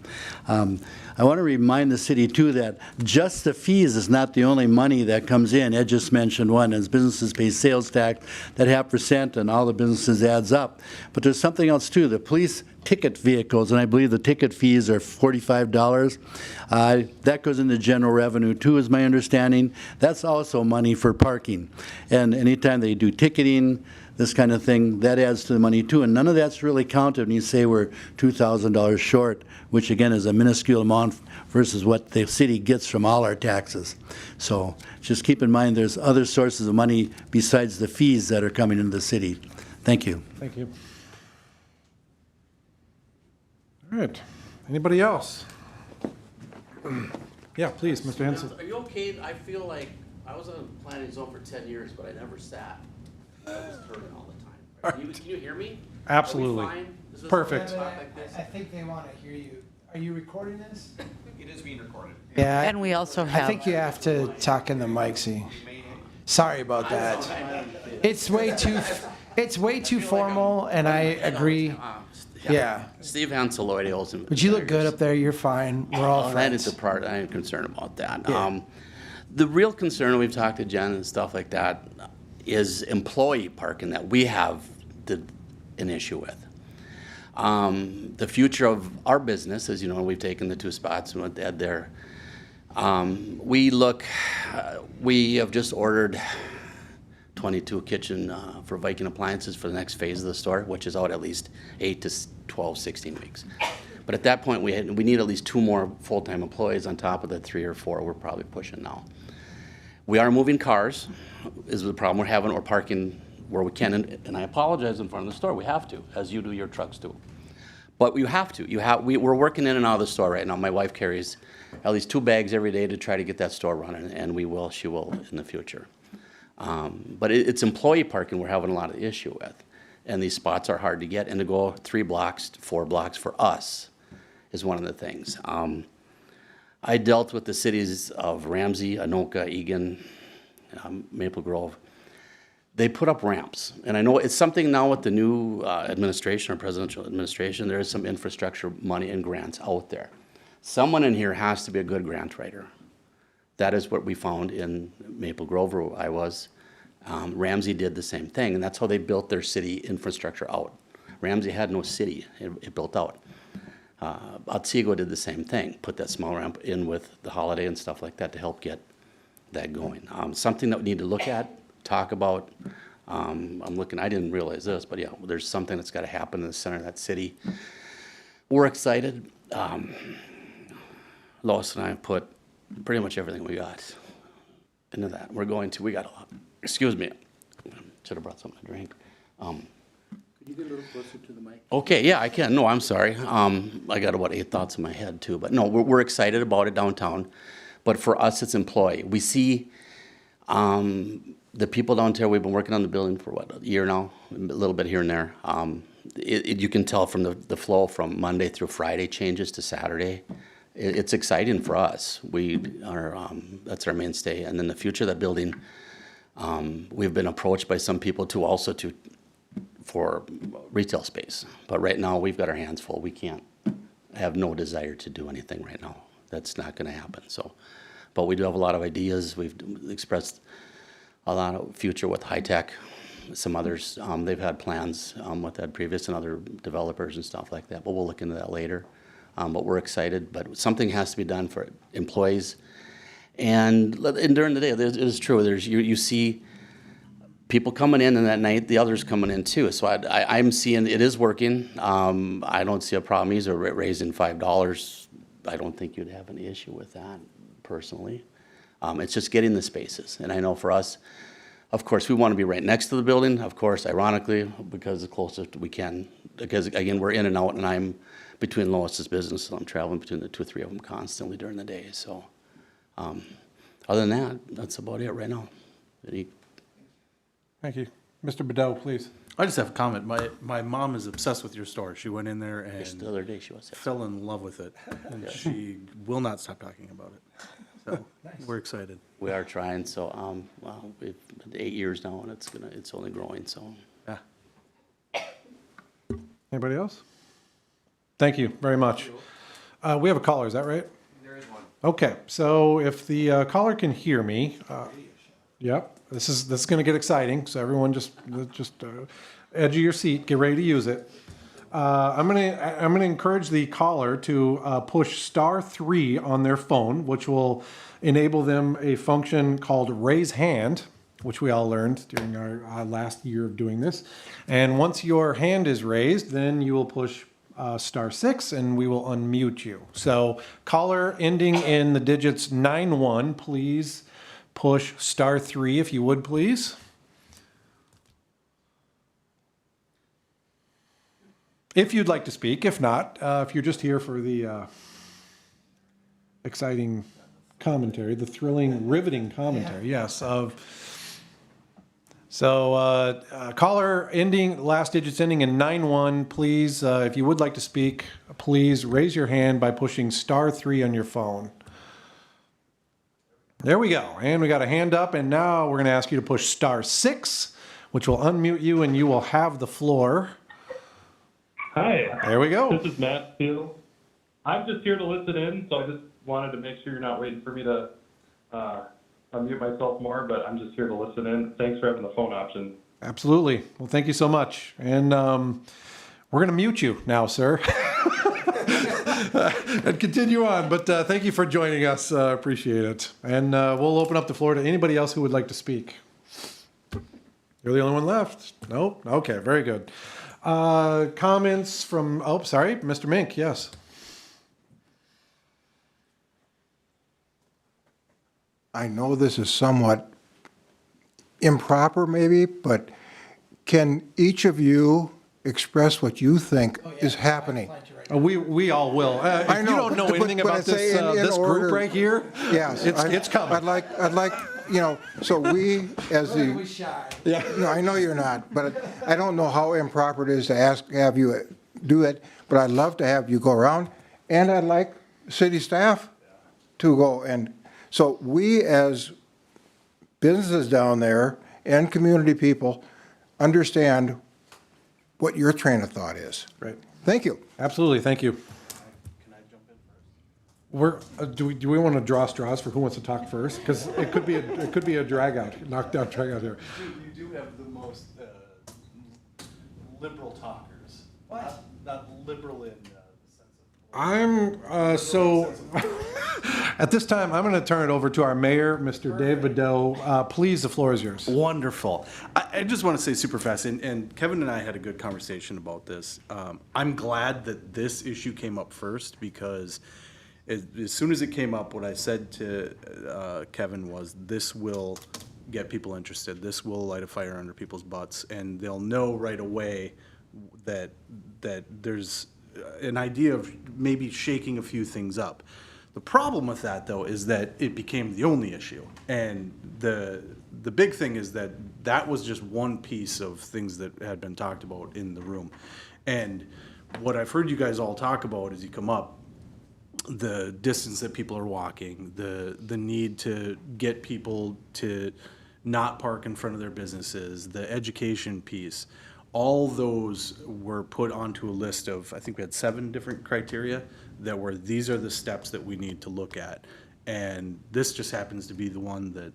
I want to remind the city too that just the fees is not the only money that comes in. Ed just mentioned one, as businesses pay sales tax, that 0.5% and all the businesses adds up. But there's something else too, the police ticket vehicles, and I believe the ticket fees are $45. That goes into general revenue too, is my understanding. That's also money for parking. And anytime they do ticketing, this kind of thing, that adds to the money too. And none of that's really counted when you say we're $2,000 short, which again is a minuscule amount versus what the city gets from all our taxes. So just keep in mind there's other sources of money besides the fees that are coming into the city. Thank you. Thank you. All right. Anybody else? Yeah, please, Mr. Henson. Are you okay? I feel like I was on the planning zone for 10 years, but I never sat. I was turning all the time. Can you hear me? Absolutely. Are we fine? Is this Perfect. okay to talk like this? I think they want to hear you. Are you recording this? It is being recorded. Yeah. And we also I have, think you have to talk in the mic, see. Sorry about that. It's way too formal, and I agree. Yeah. Steve Hanseloid. But you look good up there. You're fine. We're all That is friends. the part I am concerned about that. Yeah. The real concern, we've talked to Jen and stuff like that, is employee parking that we have an issue with. The future of our business, as you know, we've taken the 2 spots and what Ed there. We have just ordered 22 kitchen for Viking appliances for the next phase of the store, which is out at least 8 to 12, 16 weeks. But at that point, we need at least 2 more full-time employees on top of the 3 or 4 we're probably pushing now. We are moving cars, is the problem we're having, or parking where we can, and I apologize in front of the store, we have to, as you do your trucks too. But you have to, we're working in and out of the store right now. My wife carries at least 2 bags every day to try to get that store running, and she will in the future. But it's employee parking we're having a lot of issue with. And these spots are hard to get, and to go 3 blocks, 4 blocks for us is one of the things. I dealt with the cities of Ramsey, Anoka, Egan, Maple Grove. They put up ramps, and I know it's something now with the new administration or presidential administration, there is some infrastructure money and grants out there. Someone in here has to be a good grant writer. That is what we found in Maple Grove, where I was. Ramsey did the same thing, and that's how they built their city infrastructure out. Ramsey had no city, it built out. Otsego did the same thing, put that small ramp in with the Holiday and stuff like that to help get that going. Something that we need to look at, talk about. I'm looking, I didn't realize this, but yeah, there's something that's got to happen in the center of that city. We're excited. Lois and I have put pretty much everything we got into that. We got a lot. Excuse me. Should have brought something to drink. Could you get a little closer to the mic? Okay, yeah, I can. No, I'm sorry. I got about 8 thoughts in my head too, but no, we're excited about it downtown. But for us, it's employee. We see the people downtown. We've been working on the building for what, a year now, a little bit here and there. You can tell from the flow from Monday through Friday changes to Saturday. It's exciting for us. We are that's our mainstay, and then the future of that building. We've been approached by some people too, also for retail space. But right now, we've got our hands full. We can't. Have no desire to do anything right now. That's not going to happen. So, but we do have a lot of ideas. We've expressed a lot of future with high tech. Some others, they've had plans with that previous and other developers and stuff like that. But we'll look into that later. But we're excited. But something has to be done for employees. And during the day, it is true. You see people coming in, and that night the others coming in too. So I'm seeing it is working. I don't see a problem either raising $5. I don't think you'd have any issue with that personally. It's just getting the spaces. And I know for us, of course, we want to be right next to the building, of course, ironically, because the closest we can. Because, again, we're in and out, and I'm between Lois's business, so I'm traveling between the 2 or 3 of them constantly during the day. So other than that, that's about it right now. Thank you. Mr. Bedell, please. I just have a comment. My mom is obsessed with your store. She went in there and Just the other day she was. fell in love with it, and she will not stop talking about it. So we're excited. We are trying. So we've been 8 years now, and it's only growing. So Yeah. Anybody else? Thank you very much. We have a caller, is that right? There is one. Okay, so if the caller can hear me, yep, this is going to get exciting. So everyone just edge of your seat, get ready to use it. I'm gonna encourage the caller to push *3 on their phone, which will enable them a function called raise hand, which we all learned during our last year of doing this. And once your hand is raised, then you will push *6 and we will unmute you. So caller ending in the digits 91, please push *3 if you would, please. If you'd like to speak. If not, if you're just here for the exciting commentary, the thrilling, riveting commentary, yes. Caller ending, last digits ending in 91, please, if you would like to speak, please raise your hand by pushing *3 on your phone. There we go. And we got a hand up, and now we're going to ask you to push *6, which will unmute you, and you will have the floor. Hi. There we go. This is Matt Steele. I'm just here to listen in, so I just wanted to make sure you're not waiting for me to unmute myself more, but I'm just here to listen in. Thanks for having the phone option. Absolutely. Well, thank you so much. And we're going to mute you now, sir. And continue on. But thank you for joining us. Appreciate it. And we'll open up the floor to anybody else who would like to speak. You're the only one left. Nope. Okay, very good. Comments from, sorry, Mr. Mink, yes. I know this is somewhat improper maybe, but can each of you express what you think is happening? We all will. If I know, you don't know but- anything but about I say this, in this order- group right here, Yes. it's coming. I'd like, so we as the. Yeah. No, I know you're not, but I don't know how improper it is to have you do it, but I'd love to have you go around, and I'd like city staff to go. And so we as businesses down there and community people understand what your train of thought is. Right. Thank you. Absolutely, thank you. Do we want to draw straws for who wants to talk first? Because it could be a drag out, knockdown drag out here. You do have the most liberal talkers. Not liberal in the sense of. At this time, I'm going to turn it over to our mayor, Mr. Dave Badeau. Please, the floor is yours. Wonderful. I just want to say super fast, and Kevin and I had a good conversation about this. I'm glad that this issue came up first because as soon as it came up, what I said to Kevin was, this will get people interested. This will light a fire under people's butts, and they'll know right away that there's an idea of maybe shaking a few things up. The problem with that, though, is that it became the only issue. And the big thing is that was just one piece of things that had been talked about in the room. And what I've heard you guys all talk about as you come up, the distance that people are walking, the need to get people to not park in front of their businesses, the education piece, all those were put onto a list of, I think we had 7 different criteria that were, these are the steps that we need to look at. And this just happens to be the one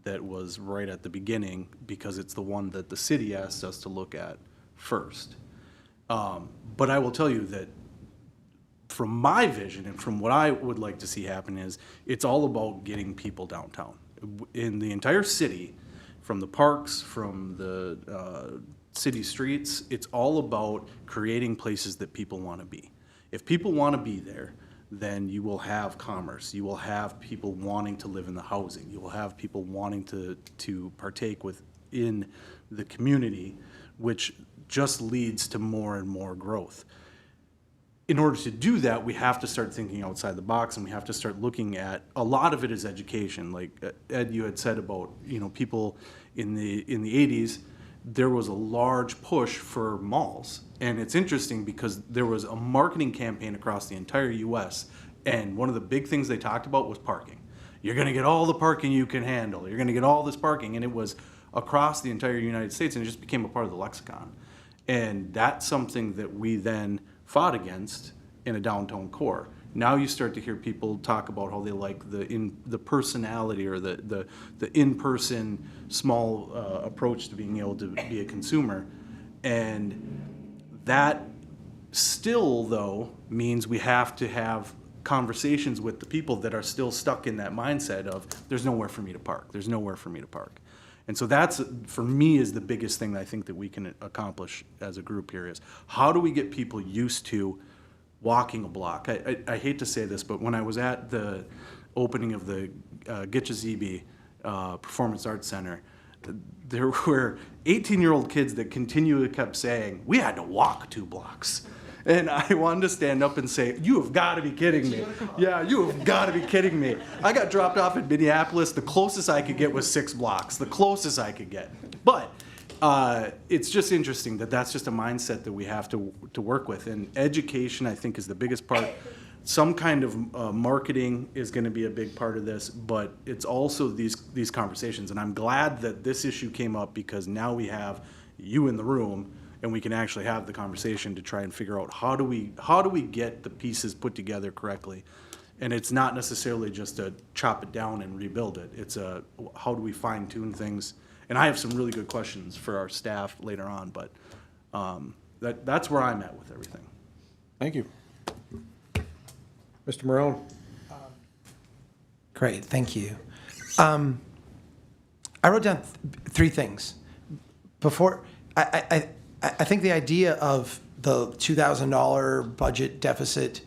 that was right at the beginning because it's the one that the city asked us to look at first. But I will tell you that from my vision and from what I would like to see happen is it's all about getting people downtown. In the entire city, from the parks, from the city streets, it's all about creating places that people want to be. If people want to be there, then you will have commerce. You will have people wanting to live in the housing. You will have people wanting to partake within the community, which just leads to more and more growth. In order to do that, we have to start thinking outside the box, and we have to start looking at, a lot of it is education. Like Ed, you had said about, people in the 80s, there was a large push for malls. And it's interesting because there was a marketing campaign across the entire US, and one of the big things they talked about was parking. You're gonna get all the parking you can handle. You're gonna get all this parking, and it was across the entire United States, and it just became a part of the lexicon. And that's something that we then fought against in a downtown core. Now you start to hear people talk about how they like the personality or the in-person small approach to being able to be a consumer. And that still, though, means we have to have conversations with the people that are still stuck in that mindset of there's nowhere for me to park. There's nowhere for me to park. And so that's, for me, is the biggest thing that I think that we can accomplish as a group here is how do we get people used to walking a block? I hate to say this, but when I was at the opening of the Gitche Performance Arts Center, there were 18-year-old kids that continually kept saying, we had to walk 2 blocks. And I wanted to stand up and say, you have got to be kidding me. Yeah, you have got to be kidding me. I got dropped off in Minneapolis. The closest I could get was 6 blocks, the closest I could get. But it's just interesting that that's just a mindset that we have to work with. And education, I think, is the biggest part. Some kind of marketing is going to be a big part of this, but it's also these conversations. And I'm glad that this issue came up because now we have you in the room and we can actually have the conversation to try and figure out how do we get the pieces put together correctly. And it's not necessarily just to chop it down and rebuild it. It's how do we fine tune things. And I have some really good questions for our staff later on, but that's where I'm at with everything. Thank you. Mr. Marone. Great, thank you. I wrote down 3 things. Before, I think the idea of the $2,000 budget deficit,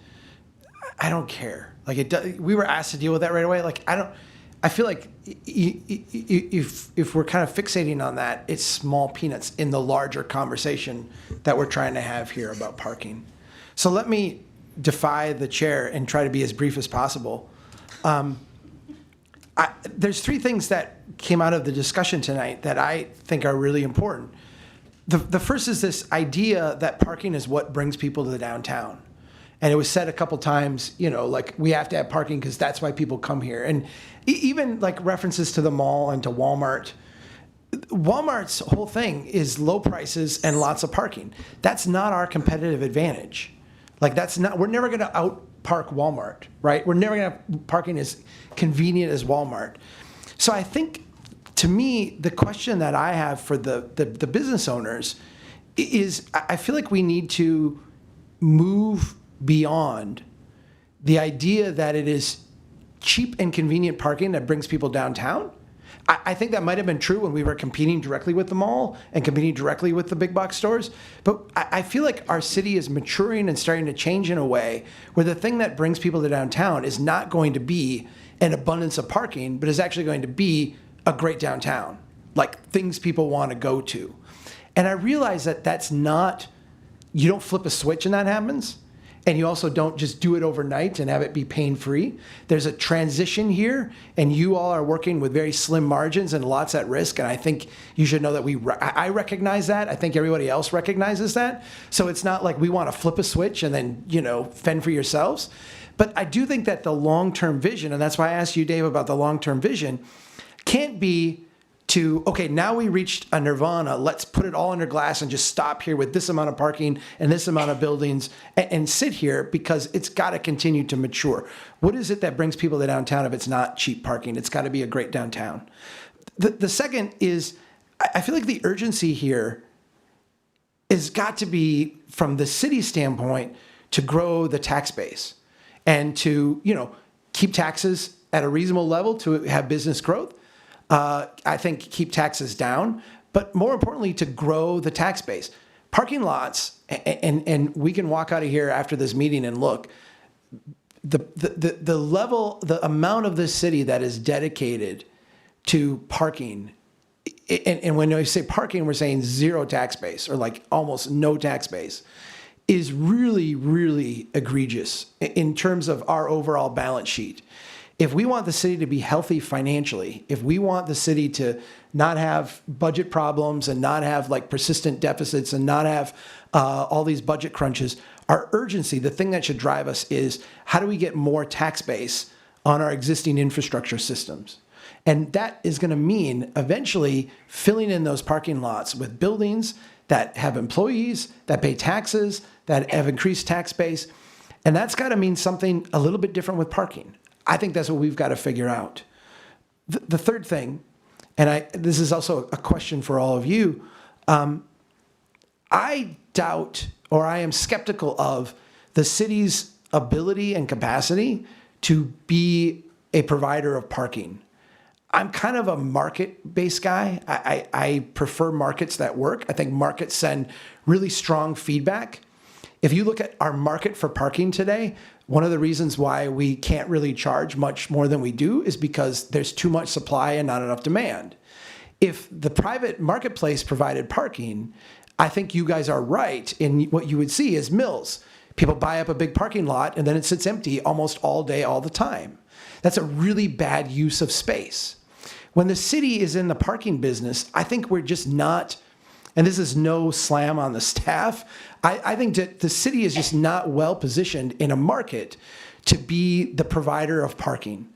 I don't care. Like we were asked to deal with that right away. Like I feel like if we're kind of fixating on that, it's small peanuts in the larger conversation that we're trying to have here about parking. So let me defy the chair and try to be as brief as possible. There's 3 things that came out of the discussion tonight that I think are really important. The first is this idea that parking is what brings people to the downtown. And it was said a couple times, like we have to have parking because that's why people come here. And even like references to the mall and to Walmart. Walmart's whole thing is low prices and lots of parking. That's not our competitive advantage. Like we're never going to out-park Walmart, right? We're never going to have parking as convenient as Walmart. So I think, to me, the question that I have for the business owners is I feel like we need to move beyond the idea that it is cheap and convenient parking that brings people downtown. I think that might have been true when we were competing directly with the mall and competing directly with the big box stores. But I feel like our city is maturing and starting to change in a way where the thing that brings people to downtown is not going to be an abundance of parking, but is actually going to be a great downtown, like things people want to go to. And I realize that that's not, you don't flip a switch and that happens. And you also don't just do it overnight and have it be pain-free. There's a transition here, and you all are working with very slim margins and lots at risk. And I think you should know that I recognize that. I think everybody else recognizes that. So it's not like we want to flip a switch and then, fend for yourselves. But I do think that the long-term vision, and that's why I asked you, Dave, about the long-term vision, can't be to, okay, now we reached a nirvana, let's put it all under glass and just stop here with this amount of parking and this amount of buildings and sit here, because it's got to continue to mature. What is it that brings people to downtown if it's not cheap parking? It's got to be a great downtown. The second is, I feel like the urgency here has got to be, from the city standpoint, to grow the tax base and to, keep taxes at a reasonable level to have business growth. I think keep taxes down, but more importantly, to grow the tax base. Parking lots, and we can walk out of here after this meeting and look, the level, the amount of the city that is dedicated to parking, and when we say parking, we're saying zero tax base or like almost no tax base, is really, really egregious in terms of our overall balance sheet. If we want the city to be healthy financially, if we want the city to not have budget problems and not have like persistent deficits and not have all these budget crunches, our urgency, the thing that should drive us is how do we get more tax base on our existing infrastructure systems? And that is going to mean eventually filling in those parking lots with buildings that have employees, that pay taxes, that have increased tax base. And that's got to mean something a little bit different with parking. I think that's what we've got to figure out. The third thing, and this is also a question for all of you, I doubt, or I am skeptical of the city's ability and capacity to be a provider of parking. I'm kind of a market-based guy. I prefer markets that work. I think markets send really strong feedback. If you look at our market for parking today, one of the reasons why we can't really charge much more than we do is because there's too much supply and not enough demand. If the private marketplace provided parking, I think you guys are right in what you would see is mills. People buy up a big parking lot and then it sits empty almost all day, all the time. That's a really bad use of space. When the city is in the parking business, I think we're just not, and this is no slam on the staff, I think that the city is just not well positioned in a market to be the provider of parking.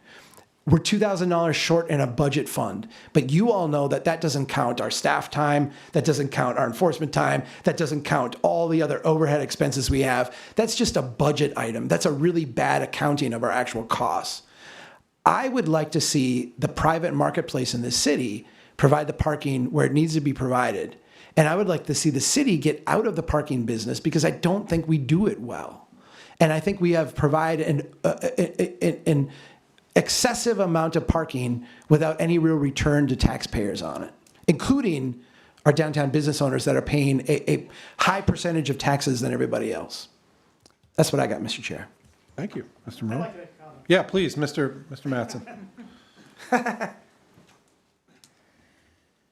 We're $2,000 short in a budget fund, but you all know that that doesn't count our staff time, that doesn't count our enforcement time, that doesn't count all the other overhead expenses we have. That's just a budget item. That's a really bad accounting of our actual costs. I would like to see the private marketplace in this city provide the parking where it needs to be provided. And I would like to see the city get out of the parking business because I don't think we do it well. And I think we have provided an excessive amount of parking without any real return to taxpayers on it, including our downtown business owners that are paying a high percentage of taxes than everybody else. That's what I got, Mr. Chair. Thank you, Mr. Murray. Yeah, please, Mr. Mattson.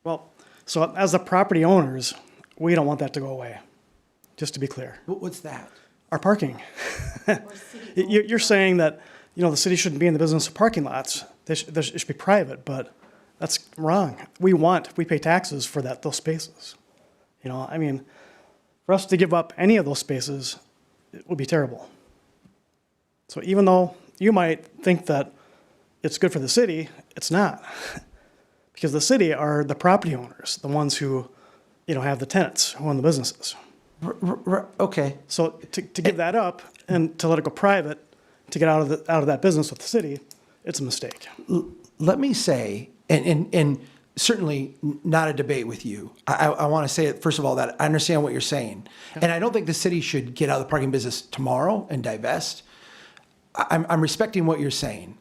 Well, so as the property owners, we don't want that to go away, just to be clear. What's that? Our parking. You're saying that, the city shouldn't be in the business of parking lots. It should be private, but that's wrong. We pay taxes for those spaces. For us to give up any of those spaces, it would be terrible. So even though you might think that it's good for the city, it's not. Because the city are the property owners, the ones who, have the tenants, who own the businesses. Okay. So to give that up and to let it go private, to get out of that business with the city, it's a mistake. Let me say, and certainly not a debate with you. I want to say it, first of all, that I understand what you're saying. Yeah. And I don't think the city should get out of the parking business tomorrow and divest. I'm respecting what you're saying.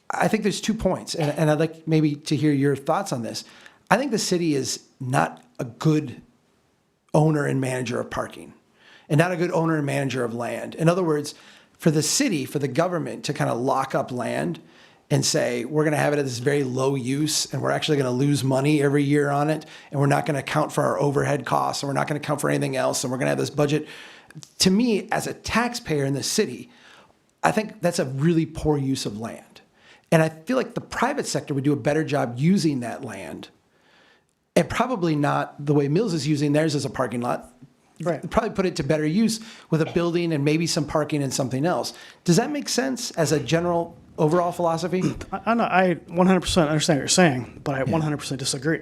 I think there's 2 points, and I'd like maybe to hear your thoughts on this. I think the city is not a good owner and manager of parking, and not a good owner and manager of land. In other words, for the city, for the government to kind of lock up land and say, we're going to have it at this very low use, and we're actually going to lose money every year on it, and we're not going to account for our overhead costs, and we're not going to account for anything else, and we're going to have this budget. To me, as a taxpayer in the city, I think that's a really poor use of land. And I feel like the private sector would do a better job using that land, and probably not the way Mills is using theirs as a parking lot. Right. Probably put it to better use with a building and maybe some parking and something else. Does that make sense as a general overall philosophy? I 100% understand what you're saying, but I 100% disagree.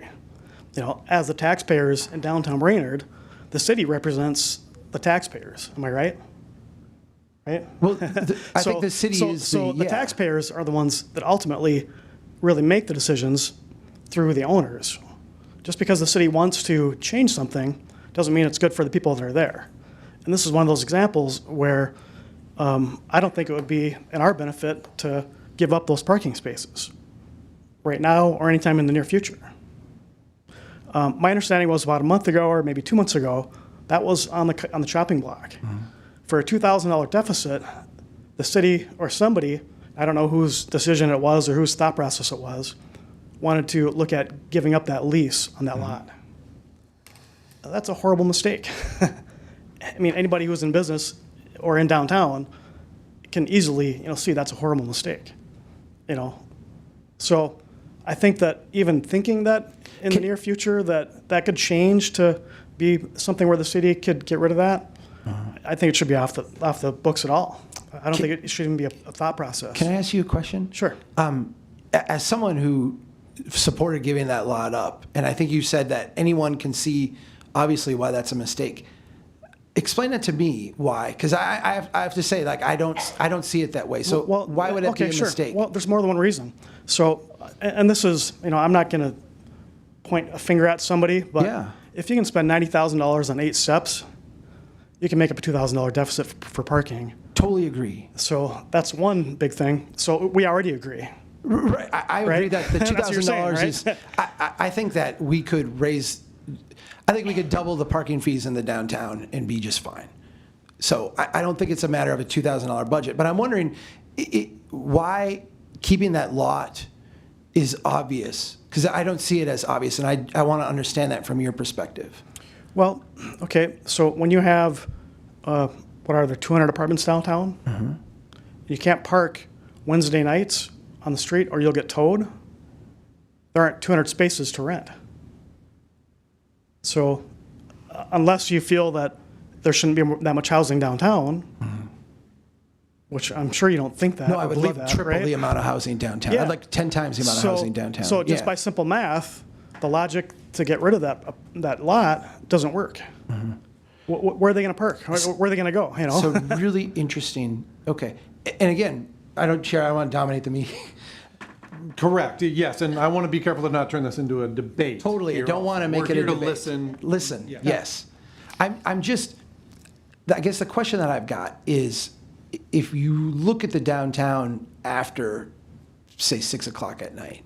As the taxpayers in downtown Brainerd, the city represents the taxpayers. Am I right? Right? Well, I think the city is the taxpayers are the ones that ultimately really make the decisions through the owners. Just because the city wants to change something doesn't mean it's good for the people that are there. And this is one of those examples where I don't think it would be in our benefit to give up those parking spaces right now or anytime in the near future. My understanding was about a month ago or maybe 2 months ago, that was on the chopping block. Mm-hmm. For a $2,000 deficit, the city or somebody, I don't know whose decision it was or whose thought process it was, wanted to look at giving up that lease on that lot. That's a horrible mistake. Anybody who's in business or in downtown can easily, see that's a horrible mistake. So I think that even thinking that in the near future that could change to be something where the city could get rid of that, I think it should be off the books at all. I don't think it should even be a thought process. Can I ask you a question? Sure. as someone who supported giving that lot up, and I think you said that anyone can see obviously why that's a mistake. Explain it to me why, because I have to say, like, I don't see it that way. So why would it be a mistake? Well, there's more than one reason. So, and this is, I'm not going to point a finger at somebody, but Yeah. if you can spend $90,000 on 8 steps, you can make up a $2,000 deficit for parking. Totally agree. So that's one big thing. So we already agree. Right. I agree Right? that the That's what you're saying, $2,000 is. right? I think that we could raise. I think we could double the parking fees in the downtown and be just fine. So I don't think it's a matter of a $2,000 budget. But I'm wondering why keeping that lot is obvious, because I don't see it as obvious, and I want to understand that from your perspective. Well, okay, so when you have, what are there, 200 apartments downtown? Mm-hmm. You can't park Wednesday nights on the street or you'll get towed. There aren't 200 spaces to rent. So unless you feel that there shouldn't be that much housing downtown, which I'm sure you don't think that. No, I or would believe love that, triple right? the amount of housing downtown. Yeah. I'd like 10 times the amount of housing downtown. So just Yeah. by simple math, the logic to get rid of that lot doesn't work. Where are they going to park? Where are they going to go? So really interesting. Okay. And again, I don't want to dominate the meeting. Correct, yes, and I want to be careful to not turn this into a debate. Totally. I here. don't want to make We're it a here to debate. listen. Listen, Yeah. yes. I'm just, I guess the question that I've got is, if you look at the downtown after, say, 6 o'clock at night,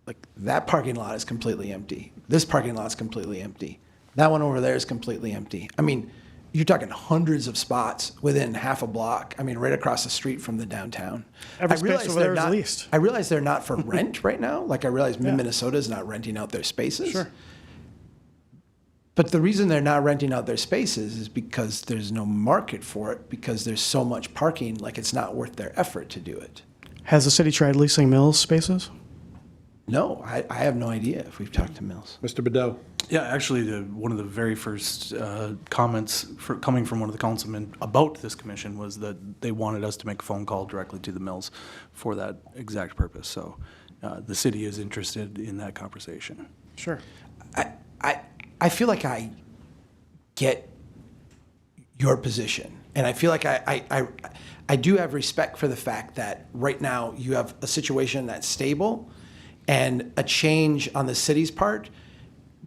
like that parking lot is completely empty. This parking lot is completely empty. That one over there is completely empty. I mean, you're talking hundreds of spots within half a block. I mean, right across the street from the downtown. Every I space realize over they're there is not- leased. I realize they're not for rent right now. Like I realize Minnesota is not renting out their spaces. Sure. But the reason they're not renting out their spaces is because there's no market for it, because there's so much parking, like it's not worth their effort to do it. Has the city tried leasing Mills spaces? No, I have no idea if we've talked to Mills. Mr. Bedell. Yeah, actually, one of the very first comments coming from one of the councilmen about this commission was that they wanted us to make a phone call directly to the mills for that exact purpose. So the city is interested in that conversation. Sure. I feel like I get your position, and I feel like I do have respect for the fact that right now you have a situation that's stable, and a change on the city's part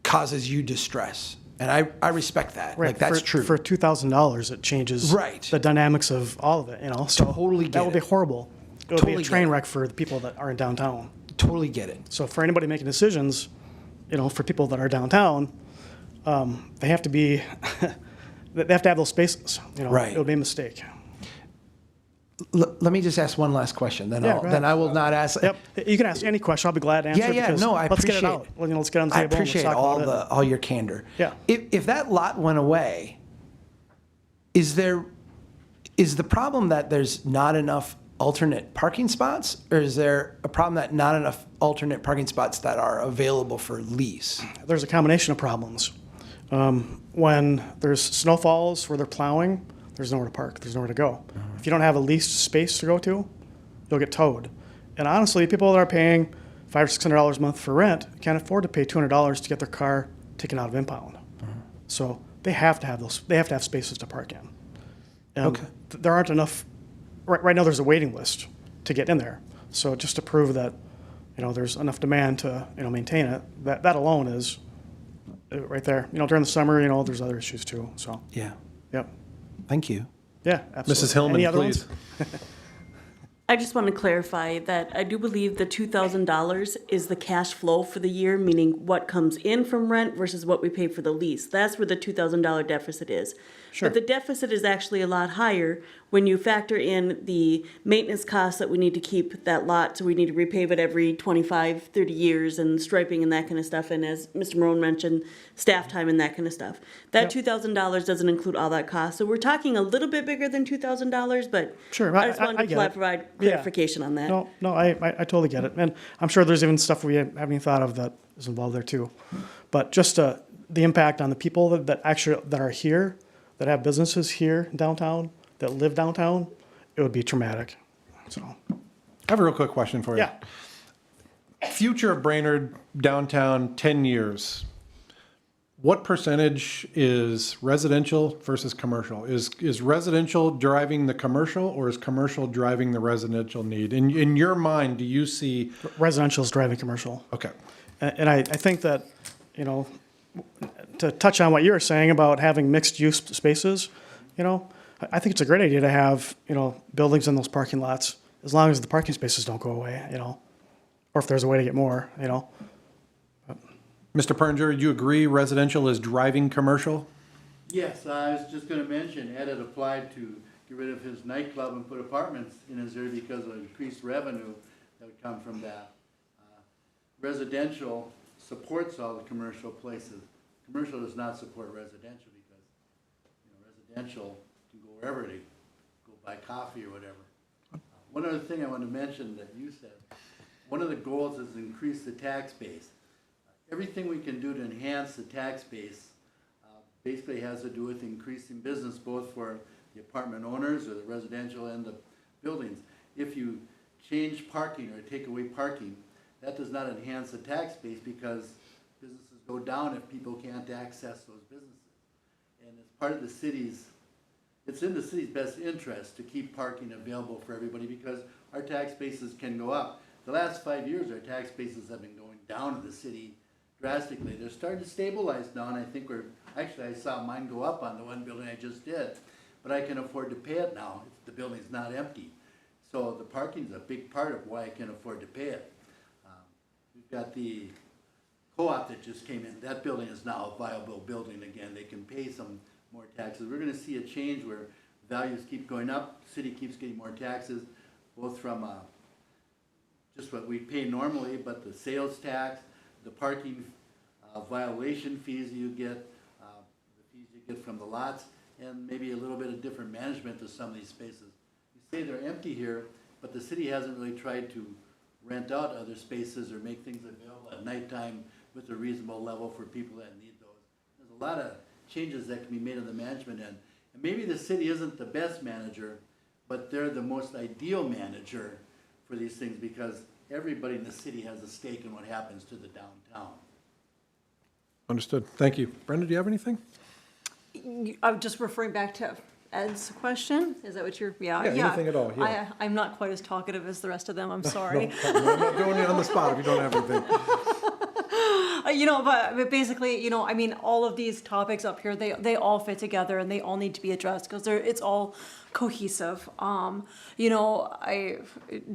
causes you distress. And I respect that. Right. Like, that's true. For $2,000, it changes Right. the dynamics of all of it, So Totally get that would it. be horrible. It would Totally be a get train it. wreck for the people that are in downtown. Totally get it. So for anybody making decisions, for people that are downtown, they have to be, they have to have those spaces. Right. It would be a mistake. Let me just ask one last question, then Yeah, go ahead. then I will not ask. Yep. You can ask any question. I'll be glad to answer. Yeah, because no, I let's get it appreciate out. it. Well, let's get on the I table. appreciate and let's talk about it. all your candor. Yeah. If that lot went away, is the problem that there's not enough alternate parking spots, or is there a problem that not enough alternate parking spots that are available for lease? There's a combination of problems. When there's snowfalls where they're plowing, there's nowhere to park. There's nowhere to go. If you don't have a leased space to go to, you'll get towed. And honestly, people that are paying $500 or $600 a month for rent can't afford to pay $200 to get their car taken out of impound. So they have to have those. They have to have spaces to park in. And Okay. there aren't enough. Right now, there's a waiting list to get in there. So just to prove that, there's enough demand to maintain it, that alone is right there. During the summer, there's other issues too. So Yeah. yep. Thank you. Yeah, absolutely. Mrs. Hillman, Any other please. ones? I just want to clarify that I do believe the $2,000 is the cash flow for the year, meaning what comes in from rent versus what we pay for the lease. That's where the $2,000 deficit is. Sure. But the deficit is actually a lot higher when you factor in the maintenance costs that we need to keep that lot. So we need to repave it every 25, 30 years and striping and that kind of stuff. And as Mr. Marone mentioned, staff time and that kind of stuff. That $2,000 doesn't include all that cost. So we're talking a little bit bigger than $2,000, but Sure, I just wanted I to get it. provide Yeah. clarification on that. No, I totally get it. And I'm sure there's even stuff we haven't even thought of that is involved there too. But just the impact on the people that are here, that have businesses here in downtown, that live downtown, it would be traumatic. So, I have a real quick question for you. Yeah. Future of Brainerd downtown, 10 years. What percentage is residential versus commercial? Is residential driving the commercial, or is commercial driving the residential need? In your mind, do you see? Residential is driving commercial. Okay. And I think that, you know, to touch on what you were saying about having mixed-use spaces, you know, I think it's a great idea to have, you know, buildings in those parking lots, as long as the parking spaces don't go away, you know, or if there's a way to get more, you know. Mr. Perringer, do you agree residential is driving commercial? Yes, I was just gonna mention, Ed had applied to get rid of his nightclub and put apartments in his area because of increased revenue that would come from that. Residential supports all the commercial places. Commercial does not support residential because, you know, residential can go wherever they go buy coffee or whatever. One other thing I want to mention that you said, one of the goals is to increase the tax base. Everything we can do to enhance the tax base basically has to do with increasing business both for the apartment owners or the residential and the buildings. If you change parking or take away parking, that does not enhance the tax base because businesses go down if people can't access those businesses. And it's part of the city's, it's in the city's best interest to keep parking available for everybody because our tax bases can go up. The last 5 years, our tax bases have been going down in the city drastically. They're starting to stabilize now, and I think actually I saw mine go up on the one building I just did, but I can afford to pay it now if the building's not empty. So the parking's a big part of why I can afford to pay it. We've got the co-op that just came in. That building is now a viable building again. They can pay some more taxes. We're gonna see a change where values keep going up, city keeps getting more taxes, both from just what we pay normally, but the sales tax, the parking violation fees you get, the fees you get from the lots, and maybe a little bit of different management to some of these spaces. You say they're empty here, but the city hasn't really tried to rent out other spaces or make things available at nighttime with a reasonable level for people that need those. There's a lot of changes that can be made on the management end. And maybe the city isn't the best manager, but they're the most ideal manager for these things because everybody in the city has a stake in what happens to the downtown. Understood. Thank you. Brenda, do you have anything? I'm just referring back to Ed's question. Is that what you're, Yeah, anything at all, yeah. I'm not quite as talkative as the rest of them, I'm sorry. No, I'm not doing you on the spot if you don't have anything. You know, but basically, you know, I mean, all of these topics up here, they all fit together and they all need to be addressed because it's all cohesive. You know, I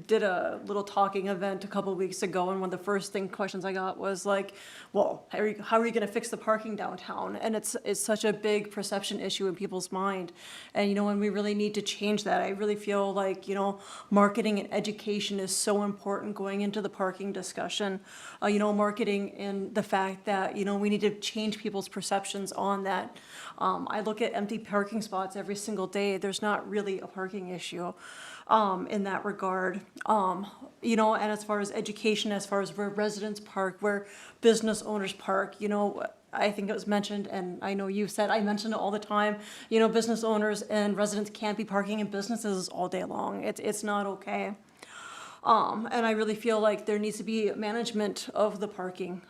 did a little talking event a couple of weeks ago, and one of the first questions I got was like, well, how are you going to fix the parking downtown? And it's such a big perception issue in people's mind. And, you know, and we really need to change that. I really feel like, you know, marketing and education is so important going into the parking discussion. You know, marketing and the fact that, you know, we need to change people's perceptions on that. I look at empty parking spots every single day. There's not really a parking issue in that regard. You know, and as far as education, as far as where residents park, where business owners park, you know, I think it was mentioned, and I know you said, I mention it all the time, you know, business owners and residents can't be parking in businesses all day long. It's not okay. And I really feel like there needs to be management of the parking,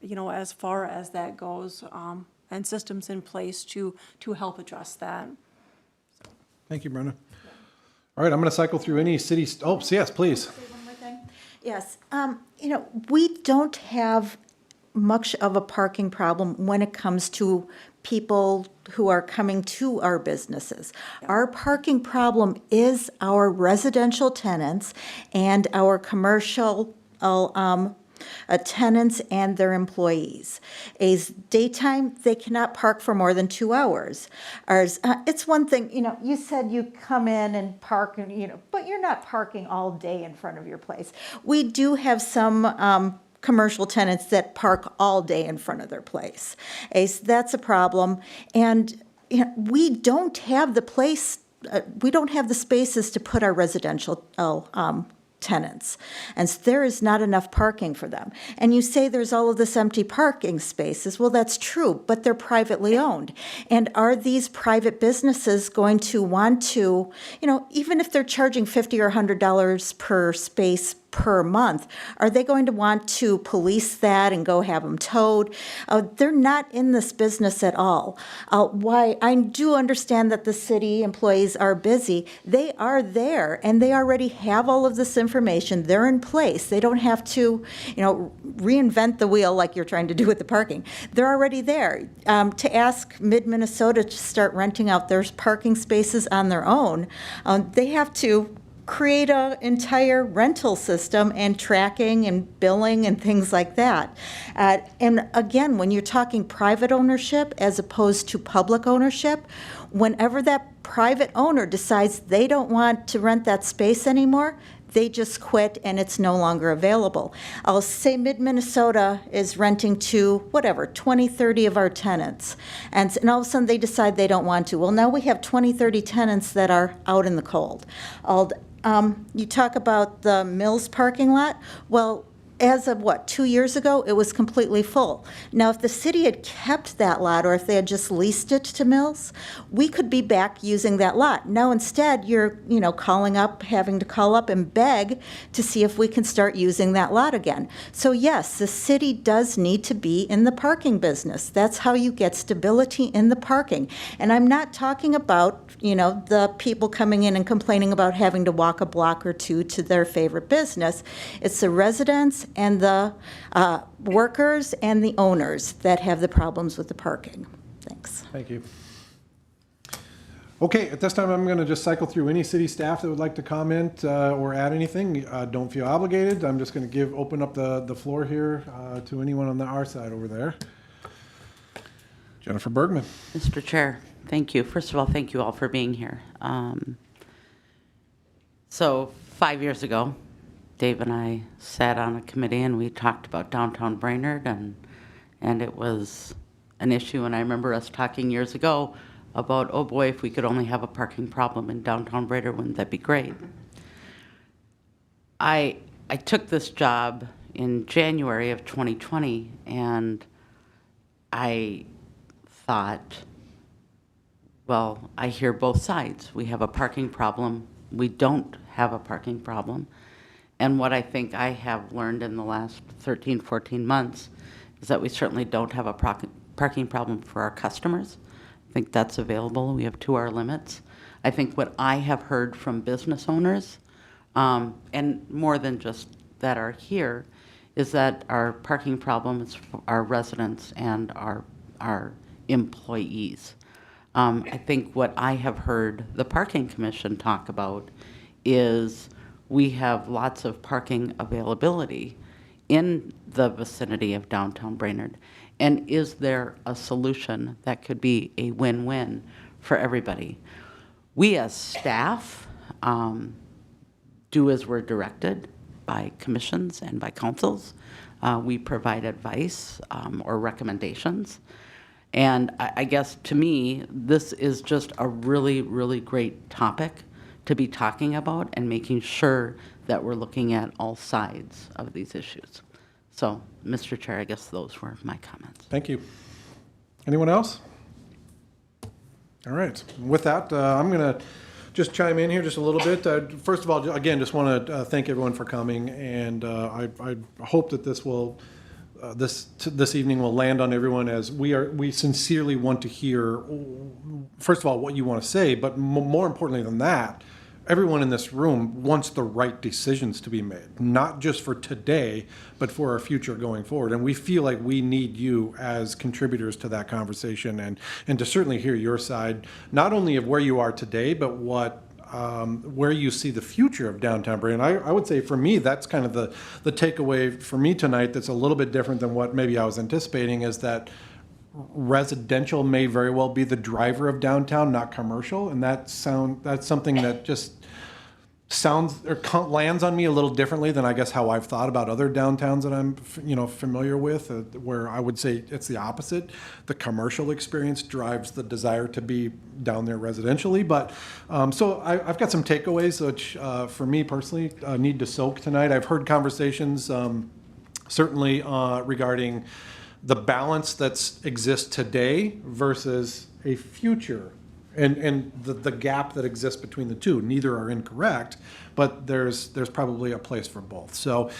you know, as far as that goes, and systems in place to help address that. Thank you, Brenda. All right, I'm going to cycle through any city, yes, please. Say one more thing. Yes, you know, we don't have much of a parking problem when it comes to people who are coming to our businesses. Our parking problem is our residential tenants and our commercial tenants and their employees. As daytime, they cannot park for more than 2 hours. It's one thing, you know, you said you come in and park, you know, but you're not parking all day in front of your place. We do have some commercial tenants that park all day in front of their place. That's a problem. And you know, we don't have the spaces to put our residential tenants. And so there is not enough parking for them. And you say there's all of this empty parking spaces. Well, that's true, but they're privately owned. And are these private businesses going to want to, even if they're charging $50 or $100 per space per month, are they going to want to police that and go have them towed? They're not in this business at all. Why I do understand that the city employees are busy. They are there, and they already have all of this information. They're in place. They don't have to, reinvent the wheel like you're trying to do with the parking. They're already there. To ask Mid-Minnesota to start renting out their parking spaces on their own, they have to create an entire rental system and tracking and billing and things like that. And again, when you're talking private ownership as opposed to public ownership, whenever that private owner decides they don't want to rent that space anymore, they just quit and it's no longer available. I'll say Mid-Minnesota is renting to 20, 30 of our tenants. And all of a sudden they decide they don't want to. Well, now we have 20, 30 tenants that are out in the cold. You talk about the Mills parking lot. Well, as of 2 years ago, it was completely full. Now, if the city had kept that lot, or if they had just leased it to Mills, we could be back using that lot. Now, instead, you're, having to call up and beg to see if we can start using that lot again. So yes, the city does need to be in the parking business. That's how you get stability in the parking. And I'm not talking about, the people coming in and complaining about having to walk a block or two to their favorite business. It's the residents and the workers and the owners that have the problems with the parking. Thanks. Thank you. Okay, at this time, I'm going to just cycle through any city staff that would like to comment or add anything. Don't feel obligated. I'm just going to open up the floor here to anyone on our side over there. Jennifer Bergman. Mr. Chair, thank you. First of all, thank you all for being here. So 5 years ago, Dave and I sat on a committee and we talked about downtown Brainerd, and it was an issue. And I remember us talking years ago about, oh boy, if we could only have a parking problem in downtown Brainerd, wouldn't that be great? I took this job in January of 2020, and I thought, well, I hear both sides. We have a parking problem. We don't have a parking problem. And what I think I have learned in the last 13, 14 months is that we certainly don't have a parking problem for our customers. I think that's available. We have 2-hour limits. I think what I have heard from business owners, and more than just that are here, is that our parking problem is for our residents and our employees. I think what I have heard the Parking Commission talk about is we have lots of parking availability in the vicinity of downtown Brainerd. And is there a solution that could be a win-win for everybody? We as staff do as we're directed by commissions and by councils. We provide advice or recommendations. And I guess to me, this is just a really, really great topic to be talking about and making sure that we're looking at all sides of these issues. So, Mr. Chair, I guess those were my comments. Thank you. Anyone else? All right. With that, I'm going to just chime in here just a little bit. First of all, again, just want to thank everyone for coming, and I hope that this will this evening will land on everyone, as we sincerely want to hear, first of all, what you want to say, but more importantly than that, everyone in this room wants the right decisions to be made, not just for today, but for our future going forward. And we feel like we need you as contributors to that conversation, and to certainly hear your side, not only of where you are today, but where you see the future of downtown Brainerd. I would say for me, that's kind of the takeaway for me tonight that's a little bit different than what maybe I was anticipating, is that residential may very well be the driver of downtown, not commercial. And that's something that just sounds or lands on me a little differently than I guess how I've thought about other downtowns that I'm familiar with, where I would say it's the opposite. The commercial experience drives the desire to be down there residentially. But so I've got some takeaways which for me personally need to soak tonight. I've heard conversations certainly regarding the balance that exists today versus a future, and the gap that exists between the two. Neither are incorrect, but there's probably a place for both. So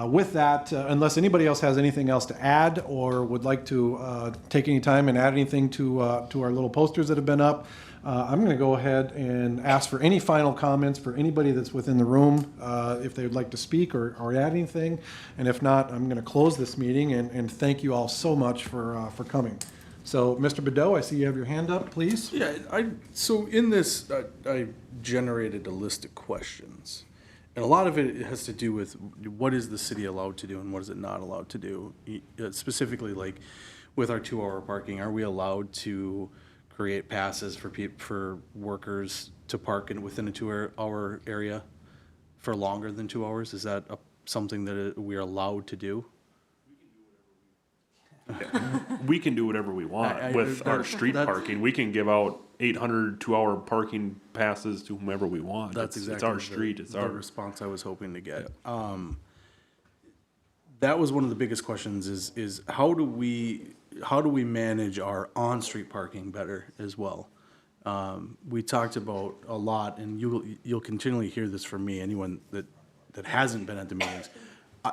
with that, unless anybody else has anything else to add or would like to take any time and add anything to our little posters that have been up, I'm going to go ahead and ask for any final comments for anybody that's within the room, if they would like to speak or add anything. And if not, I'm going to close this meeting and thank you all so much for coming. So, Mr. Bedeau, I see you have your hand up, please. Yeah, so in this, I generated a list of questions. And a lot of it has to do with what is the city allowed to do and what is it not allowed to do. Specifically, like with our 2-hour parking, are we allowed to create passes for workers to park within a 2-hour area for longer than 2 hours? Is that something that we are allowed to do? We can do whatever we want with our street parking. We can give out 800 2-hour parking passes to whomever we want. That's exactly it's our street. It's our response I was hoping to get. That was one of the biggest questions is how do we manage our on-street parking better as well? We talked about a lot, and you'll continually hear this from me, anyone that hasn't been at the meetings.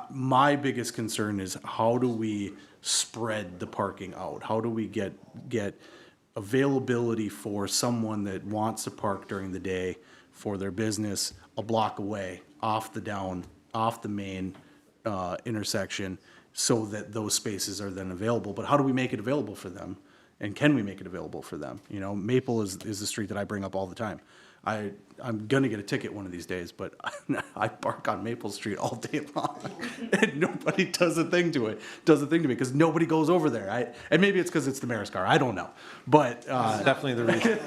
My biggest concern is how do we spread the parking out? How do we get availability for someone that wants to park during the day for their business a block away off the main intersection, so that those spaces are then available? But how do we make it available for them? And can we make it available for them? Maple is the street that I bring up all the time. I'm gonna get a ticket one of these days, but I park on Maple Street all day long, and nobody does a thing to me because nobody goes over there. And maybe it's because it's the mayor's car. I don't know, but Definitely the reason.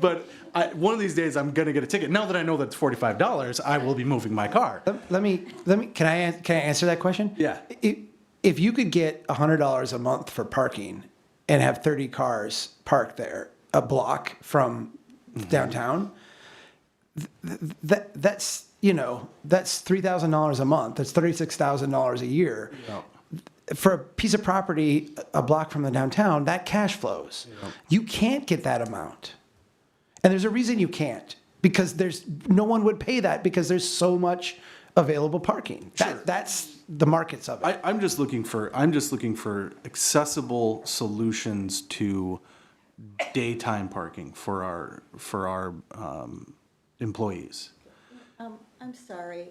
but one of these days I'm gonna get a ticket. Now that I know that it's $45, I will be moving my car. Let me. Can I answer that question? Yeah. If you could get $100 a month for parking and have 30 cars parked there a block from downtown, that's $3,000 a month. That's $36,000 a year. Yeah. For a piece of property a block from the downtown, that cash flows. Yeah. You can't get that amount. And there's a reason you can't, because no one would pay that because there's so much available parking. Sure. That's the markets of it. I'm just looking for accessible solutions to daytime parking for our employees. I'm sorry,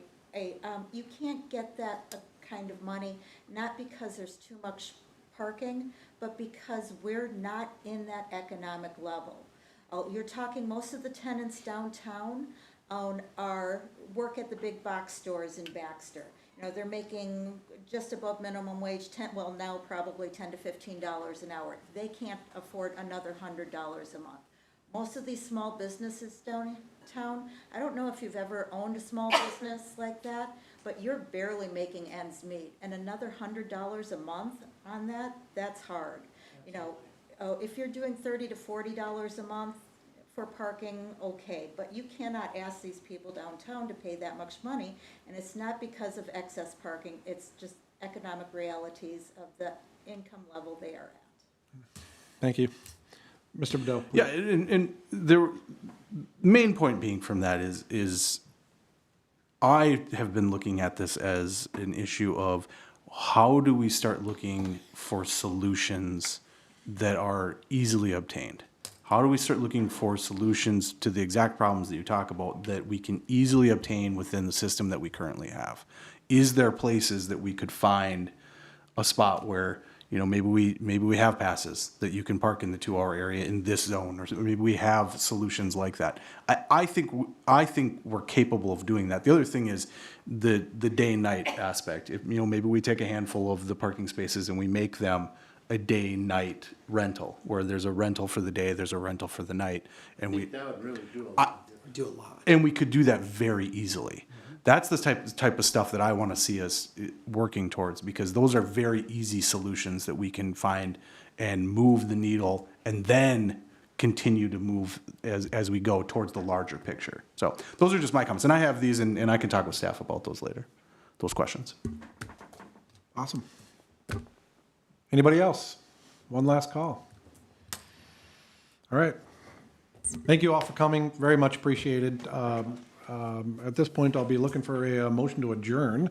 you can't get that kind of money, not because there's too much parking, but because we're not in that economic level. You're talking, most of the tenants downtown work at the big box stores in Baxter. They're making just above minimum wage, now probably $10 to $15 an hour. They can't afford another $100 a month. Most of these small businesses downtown, I don't know if you've ever owned a small business like that, but you're barely making ends meet. And another $100 a month on that's hard. If you're doing $30 to $40 a month for parking, okay, but you cannot ask these people downtown to pay that much money, and it's not because of excess parking, it's just economic realities of the income level they are at. Thank you. Mr. Bedeau. Yeah, and the main point being from that is I have been looking at this as an issue of how do we start looking for solutions that are easily obtained? How do we start looking for solutions to the exact problems that you talk about that we can easily obtain within the system that we currently have? Is there places that we could find a spot where, maybe we have passes that you can park in the 2-hour area in this zone, or maybe we have solutions like that. I think we're capable of doing that. The other thing is the day-night aspect. Maybe we take a handful of the parking spaces and we make them a day-night rental, where there's a rental for the day, there's a rental for the night, and That would really do a lot of difference. Do a lot. And we could do that very easily. That's the type of stuff that I want to see us working towards, because those are very easy solutions that we can find and move the needle, and then continue to move as we go towards the larger picture. So those are just my comments, and I have these, and I can talk with staff about those later, those questions. Awesome. Anybody else? One last call. All right. Thank you all for coming. Very much appreciated. At this point, I'll be looking for a motion to adjourn.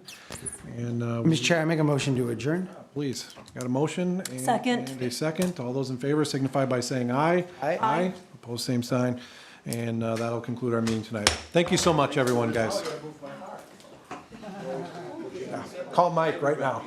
And Mr. Chair, I make a motion to adjourn. please, got a motion? Second. And a second. All those in favor signify by saying aye. Aye. Aye. Opposed, same sign. And that'll conclude our meeting tonight. Thank you so much, everyone, guys. Call Mike right now.